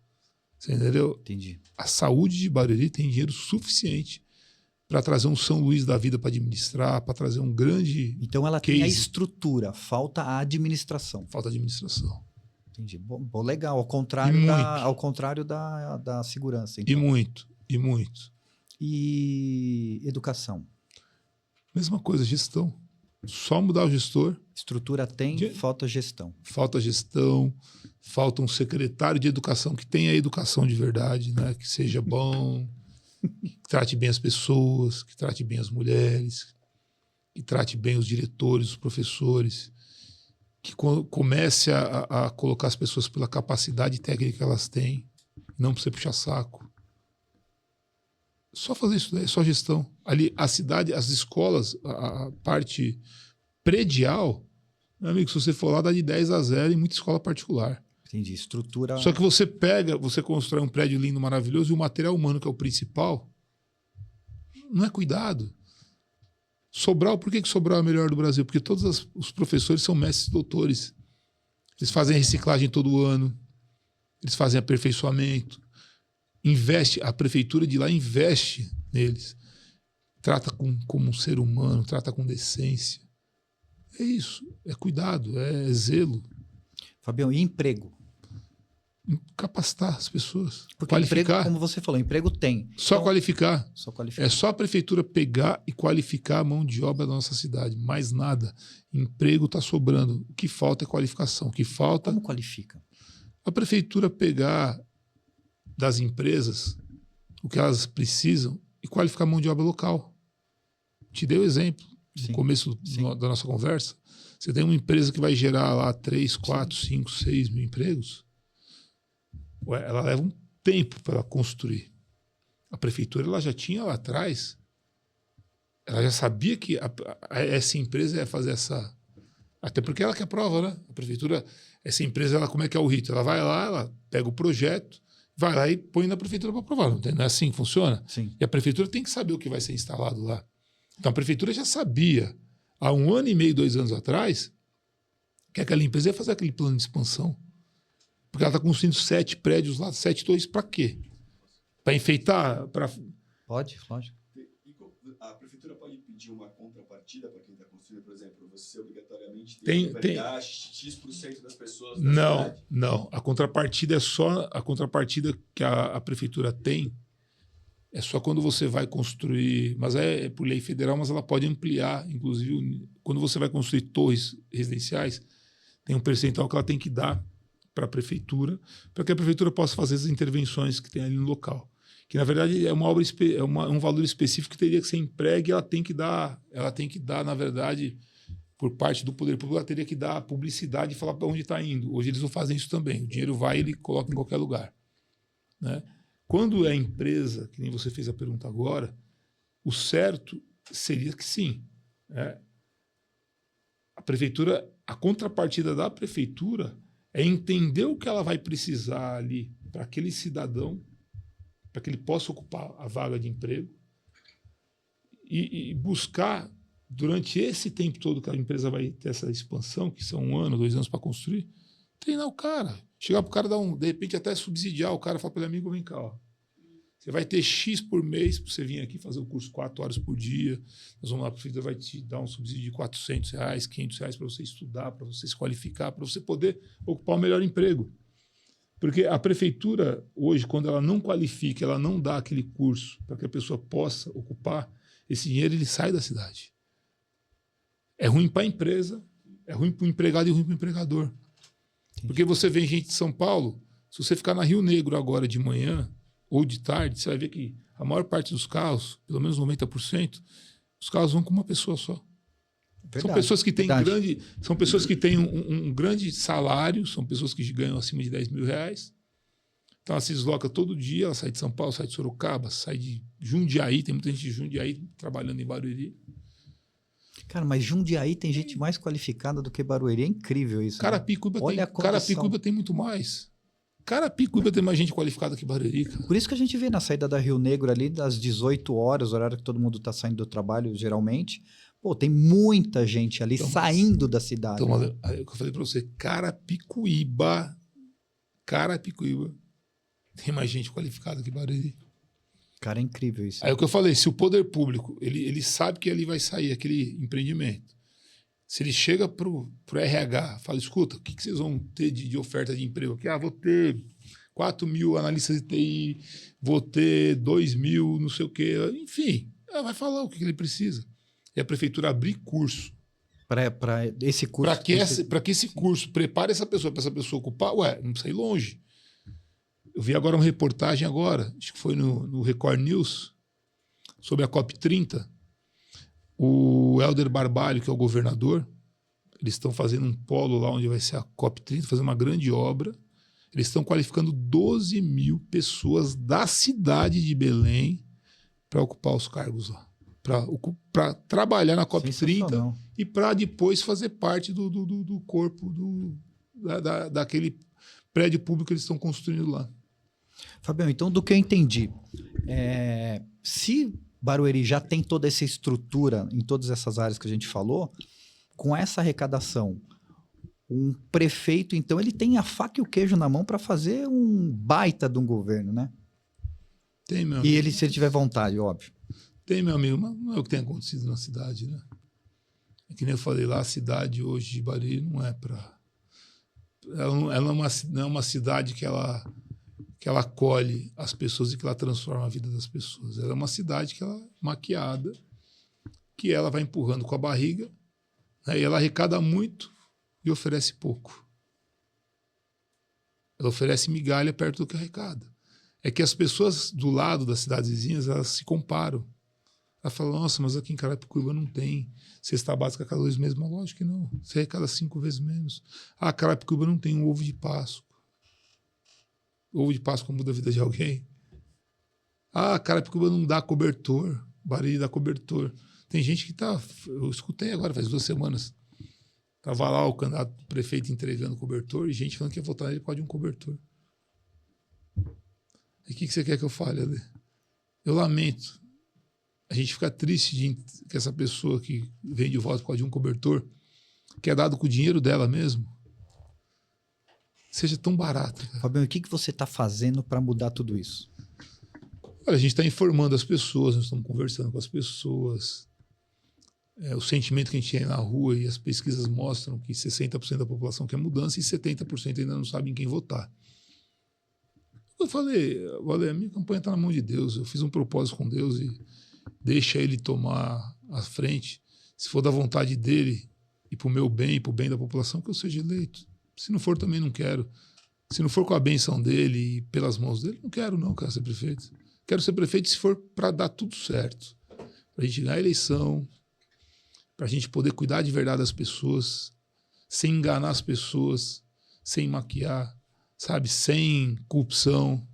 Você entendeu? Entendi. A saúde de Barueri tem dinheiro suficiente para trazer um São Luís da vida para administrar, para trazer um grande Então ela case. tem a estrutura, falta a administração. Falta administração. Entendi. Bom, legal. Ao contrário da segurança. Então. E muito, e muito. E educação? Mesma coisa, gestão. Só mudar o gestor. Estrutura tem, falta gestão. Falta gestão, falta um secretário de educação que tenha educação de verdade, né? Que seja bom, que trate bem as pessoas, que trate bem as mulheres, que trate bem os diretores, os professores, que comece a colocar as pessoas pela capacidade técnica que elas têm, não para você puxar saco. Só fazer isso daí, só gestão. Ali, a cidade, as escolas, a parte predial, meu amigo, se você for lá, dá de 10-0 em muita escola particular. Entendi. Estrutura... Só que você constrói um prédio lindo, maravilhoso, e o material humano, que é o principal, não é cuidado. Sobral, por que Sobral é o melhor do Brasil? Porque todos os professores são mestres e doutores. Eles fazem reciclagem todo ano, eles fazem aperfeiçoamento, a prefeitura de lá investe neles, trata como um ser humano, trata com decência. É isso, é cuidado, é zelo. Fabião, e emprego? Capacitar as pessoas, porque qualificar. Emprego, como você falou, emprego tem. Só então, qualificar. Só qualificar. É só a prefeitura pegar e qualificar a mão de obra da nossa cidade. Mais nada. Emprego está sobrando. O que falta é qualificação. O que falta... Como qualifica? A prefeitura pegar das empresas o que elas precisam e qualificar a mão de obra local. Te dei o exemplo no começo da nossa conversa. Você tem uma empresa que vai gerar lá 3, 4, 5, 6 mil empregos. Ela leva um tempo para ela construir. A prefeitura ela já tinha lá atrás, ela já sabia que essa empresa ia fazer essa... Até porque ela que aprova, né? A prefeitura, essa empresa, ela, como é que é o rito? Ela vai lá, ela pega o projeto, vai lá e põe na prefeitura para aprovar. Não é assim que funciona? Sim. E a prefeitura tem que saber o que vai ser instalado lá. Então a prefeitura já sabia, há 1 ano e meio, 2 anos atrás, que aquela empresa ia fazer aquele plano de expansão. Porque ela está construindo 7 prédios lá, 7 torres, para quê? Para enfeitar? Pode, lógico. A prefeitura pode pedir uma contrapartida para quem está construindo, por exemplo, você obrigatoriamente tem que pegar X% das pessoas da cidade? Não. A contrapartida é só a contrapartida que a prefeitura tem. É só quando você vai construir, mas é por lei federal, mas ela pode ampliar, inclusive, quando você vai construir torres residenciais, tem um percentual que ela tem que dar para a prefeitura, para que a prefeitura possa fazer as intervenções que tem ali no local. Que, na verdade, é uma obra, um valor específico que teria que ser empregue, ela tem que dar, na verdade, por parte do poder público, ela teria que dar publicidade e falar para onde está indo. Hoje eles não fazem isso também. O dinheiro vai e ele coloca em qualquer lugar. Né? Quando é empresa, que nem você fez a pergunta agora, o certo seria que sim. Né? A prefeitura, a contrapartida da prefeitura é entender o que ela vai precisar ali para aquele cidadão, para que ele possa ocupar a vaga de emprego e buscar, durante esse tempo todo que a empresa vai ter essa expansão, que são 1 ano, 2 anos para construir, treinar o cara. Chegar para o cara, de repente até subsidiar o cara, falar para ele, amigo, vem cá, ó. Você vai ter X por mês para você vir aqui fazer o curso 4 horas por dia. Nós vamos lá, a prefeitura vai te dar um subsídio de R$400, R$500 para você estudar, para você se qualificar, para você poder ocupar o melhor emprego. Porque a prefeitura, hoje, quando ela não qualifica, ela não dá aquele curso para que a pessoa possa ocupar, esse dinheiro ele sai da cidade. É ruim para a empresa, é ruim para o empregado e ruim para o empregador. Porque você vê gente de São Paulo, se você ficar na Rio Negro agora de manhã ou de tarde, você vai ver que a maior parte dos carros, pelo menos 90%, os carros vão com uma pessoa só. Verdade, são pessoas que têm verdade. são pessoas que têm um grande salário, são pessoas que ganham acima de 10 mil reais. Então ela se desloca todo dia, ela sai de São Paulo, sai de Sorocaba, sai de Jundiaí, tem muita gente de Jundiaí trabalhando em Barueri. Cara, mas Jundiaí tem gente mais qualificada do que Barueri. É incrível isso. Né? Carapicuíba tem muito mais. Carapicuíba tem mais gente qualificada que Barueri, cara. Por isso que a gente vê na saída da Rio Negro ali, das 18 horas, horário que todo mundo tá saindo do trabalho, geralmente. Pô, tem muita gente ali saindo da cidade. Então, é o que eu falei pra você. Carapicuíba tem mais gente qualificada que Barueri. Cara, é incrível isso. Aí é o que eu falei, se o poder público, ele sabe que ali vai sair aquele empreendimento. Se ele chega pro RH, fala, escuta, o que vocês vão ter de oferta de emprego aqui? Vou ter 4 mil analistas de TI, vou ter 2 mil, não sei o quê. Enfim, ela vai falar o que ele precisa. E a prefeitura abrir curso. Para esse curso. Para que esse curso prepare essa pessoa, para essa pessoa ocupar, não precisa ir longe. Eu vi agora uma reportagem acho que foi no Record News, sobre a COP30. O Helder Barbalho, que é o governador, eles estão fazendo um polo lá onde vai ser a COP30, fazendo uma grande obra. Eles estão qualificando 12 mil pessoas da cidade de Belém para ocupar os cargos lá. Para trabalhar na COP30 e para depois fazer parte do corpo daquele prédio público que eles estão construindo lá. Fabião, então do que eu entendi, se Barueri já tem toda essa estrutura em todas essas áreas que a gente falou, com essa arrecadação, um prefeito, então, ele tem a faca e o queijo na mão para fazer um baita de um governo, né? Tem, meu amigo. E ele, se ele tiver vontade, óbvio. Tem, meu amigo, mas não é o que tem acontecido na cidade, né? É que nem eu falei lá, a cidade hoje de Barueri não é para... Ela não é uma cidade que ela acolhe as pessoas e que ela transforma a vida das pessoas. Ela é uma cidade que ela é maquiada, que ela vai empurrando com a barriga, né, e ela arrecada muito e oferece pouco. Ela oferece migalha perto do que arrecada. É que as pessoas do lado das cidades vizinhas, elas se comparam. Ela fala, nossa, mas aqui em Carapicuíba não tem cesta básica cada vez mesmo. Lógico que não. Você arrecada 5 vezes menos. Carapicuíba não tem um ovo de Páscoa. Ovo de Páscoa muda a vida de alguém. Carapicuíba não dá cobertor. Barueri dá cobertor. Tem gente que tá... Eu escutei agora, faz 2 semanas. Tava lá o candidato prefeito entregando cobertor e gente falando que ia votar nele por causa de um cobertor. E o que você quer que eu fale, Ale? Eu lamento. A gente fica triste de que essa pessoa que vende voto por causa de um cobertor, que é dado com o dinheiro dela mesmo, seja tão barata. Cara. Fabião, o que você está fazendo para mudar tudo isso? Olha, a gente está informando as pessoas, nós estamos conversando com as pessoas. O sentimento que a gente tem na rua e as pesquisas mostram que 60% da população quer mudança e 70% ainda não sabem quem votar. Eu falei, olha, a minha campanha está na mão de Deus. Eu fiz um propósito com Deus e deixa Ele tomar a frente. Se for da vontade dEle e para o meu bem e para o bem da população, que eu seja eleito. Se não for, também não quero. Se não for com a benção dEle e pelas mãos dEle, não quero ser prefeito. Quero ser prefeito se for para dar tudo certo. Para a gente ganhar a eleição, para a gente poder cuidar de verdade das pessoas, sem enganar as pessoas, sem maquiar, sabe, sem corrupção.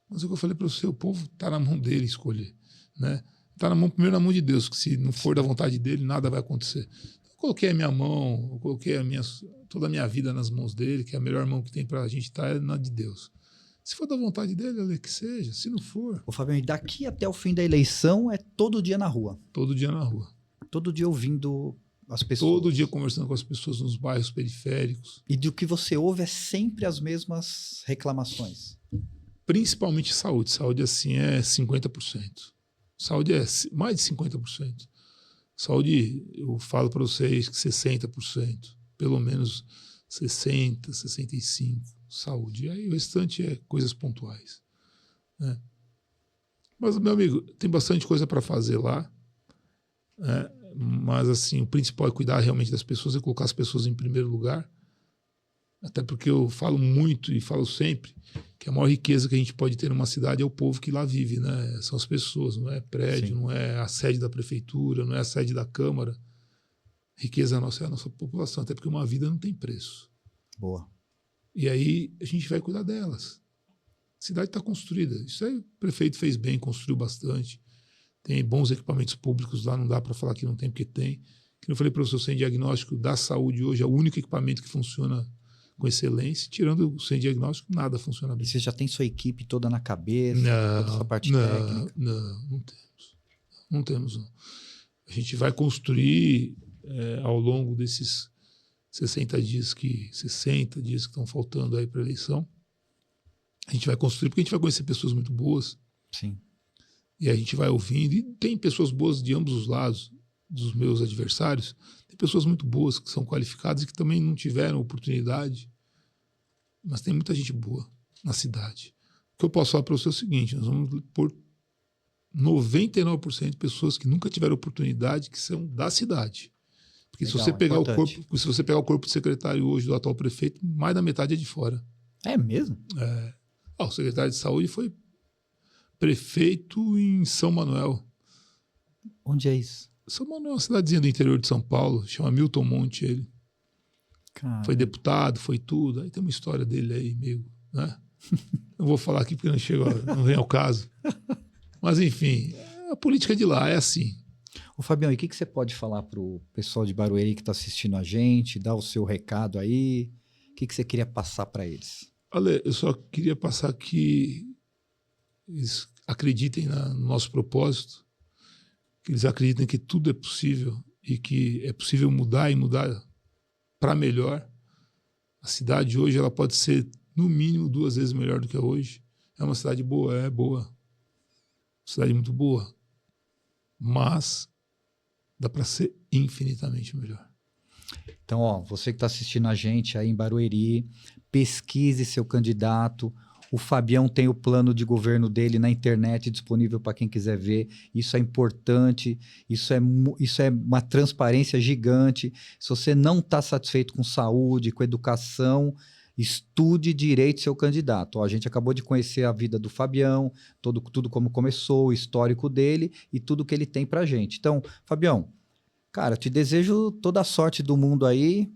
Mas é o que eu falei para você, o povo está na mão dele escolher, né? Está primeiro na mão de Deus, que se não for da vontade dele, nada vai acontecer. Eu coloquei a minha mão, eu coloquei toda a minha vida nas mãos dele, que é a melhor mão que tem para a gente estar é na de Deus. Se for da vontade dele, que seja. Se não for... Ô, Fabião, e daqui até o fim da eleição é todo dia na rua? Todo dia na rua. Todo dia ouvindo as pessoas? Todo dia conversando com as pessoas nos bairros periféricos. E do que você ouve é sempre as mesmas reclamações? Principalmente saúde. Saúde, assim, é 50%. Saúde é mais de 50%. Saúde, eu falo para vocês que 60%. Pelo menos 60%, 65%. Saúde. E aí o restante é coisas pontuais, né? Mas, meu amigo, tem bastante coisa para fazer lá, né? Mas, assim, o principal é cuidar realmente das pessoas e colocar as pessoas em primeiro lugar. Até porque eu falo muito e falo sempre que a maior riqueza que a gente pode ter numa cidade é o povo que lá vive, né? São as pessoas, não é prédio, Sim. não é a sede da prefeitura, não é a sede da Câmara. A riqueza nossa é a nossa população, até porque uma vida não tem preço. Boa. E aí a gente vai cuidar delas. A cidade está construída. Isso aí o prefeito fez bem, construiu bastante. Tem bons equipamentos públicos lá, não dá para falar que não tem, porque tem. Que eu falei para você, sem diagnóstico da saúde hoje é o único equipamento que funciona com excelência. Tirando o sem diagnóstico, nada funciona E bem. você já tem sua equipe toda na cabeça, toda essa parte técnica? Não temos. Não temos, não. A gente vai construir ao longo desses 60 dias que estão faltando aí para a eleição. A gente vai construir, porque a gente vai conhecer pessoas muito boas. Sim. E a gente vai ouvindo. E tem pessoas boas de ambos os lados dos meus adversários. Tem pessoas muito boas que são qualificadas e que também não tiveram oportunidade. Mas tem muita gente boa na cidade. O que eu posso falar para você é o seguinte: nós vamos pôr 99% de pessoas que nunca tiveram oportunidade, que são da cidade. Porque Legal, se você pegar importante. se você pegar o corpo de secretário hoje do atual prefeito, mais da metade é de fora. É mesmo? O secretário de saúde foi prefeito em São Manuel. Onde é isso? São Manuel é uma cidadezinha do interior de São Paulo, chama Milton Monte ele. Cara, Foi deputado, foi tudo. Aí tem uma história dele aí meio, né? Não vou falar aqui porque não vem ao caso. Mas enfim, a política de lá é assim. Ô, Fabião, e o que você pode falar pro pessoal de Barueri que está assistindo a gente? Dar o seu recado aí. O que você queria passar para eles? Olha, eu só queria passar que eles acreditem no nosso propósito, que eles acreditem que tudo é possível e que é possível mudar e mudar para melhor. A cidade hoje ela pode ser, no mínimo, 2 vezes melhor do que é hoje. É uma cidade boa, é boa. Uma cidade muito boa. Mas dá para ser infinitamente melhor. Então, ó, você que está assistindo a gente aí em Barueri, pesquise seu candidato. O Fabião tem o plano de governo dele na internet disponível para quem quiser ver. Isso é importante, isso é uma transparência gigante. Se você não está satisfeito com saúde, com educação, estude direito seu candidato. Ó, a gente acabou de conhecer a vida do Fabião, tudo como começou, o histórico dele e tudo que ele tem para a gente. Então, Fabião, cara, eu te desejo toda a sorte do mundo aí,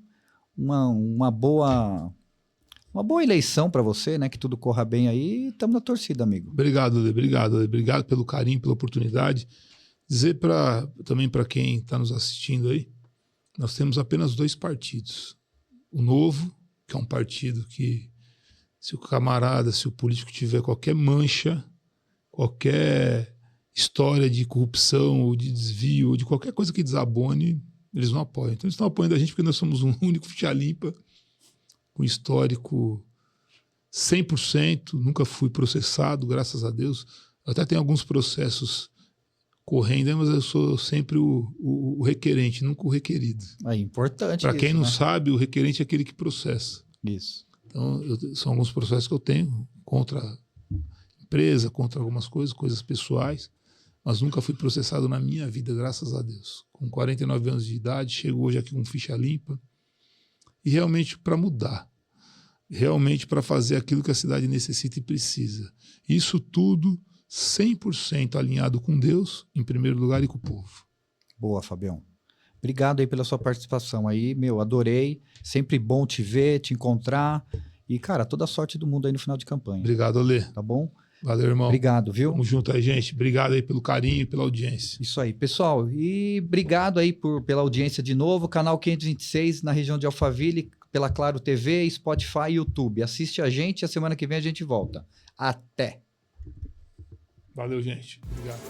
uma boa eleição para você, né? Que tudo corra bem aí. Estamos na torcida, amigo. Obrigado, Ale. Obrigado, Ale. Obrigado pelo carinho, pela oportunidade. Dizer também para quem está nos assistindo aí, nós temos apenas 2 partidos. O Novo, que é um partido que, se o político tiver qualquer mancha, qualquer história de corrupção ou de desvio ou de qualquer coisa que desabone, eles não apoiam. Então eles estão apoiando a gente porque nós somos um único ficha limpa, com histórico 100%, nunca fui processado, graças a Deus. Eu até tenho alguns processos correndo, mas eu sou sempre o requerente, nunca o requerido. É importante. Para quem isso, não né? sabe, o requerente é aquele que processa. Isso. Então, são alguns processos que eu tenho contra a empresa, contra algumas coisas pessoais, mas nunca fui processado na minha vida, graças a Deus. Com 49 anos de idade, chego hoje aqui com ficha limpa, e realmente para mudar, realmente para fazer aquilo que a cidade necessita e precisa. Isso tudo 100% alinhado com Deus, em primeiro lugar, e com o povo. Boa, Fabião. Obrigado aí pela sua participação aí, meu, adorei. Sempre bom te ver, te encontrar. E, cara, toda a sorte do mundo aí no final de campanha. Obrigado, Alê. Tá bom? Valeu, irmão. Obrigado, viu? Tamo junto aí, gente. Obrigado aí pelo carinho e pela audiência. Isso aí, pessoal. E obrigado aí pela audiência de novo. Canal 526 na região de Alphaville, pela Claro TV, Spotify e YouTube. Assiste a gente e a semana que vem a gente volta. Até! Valeu, gente. Obrigado.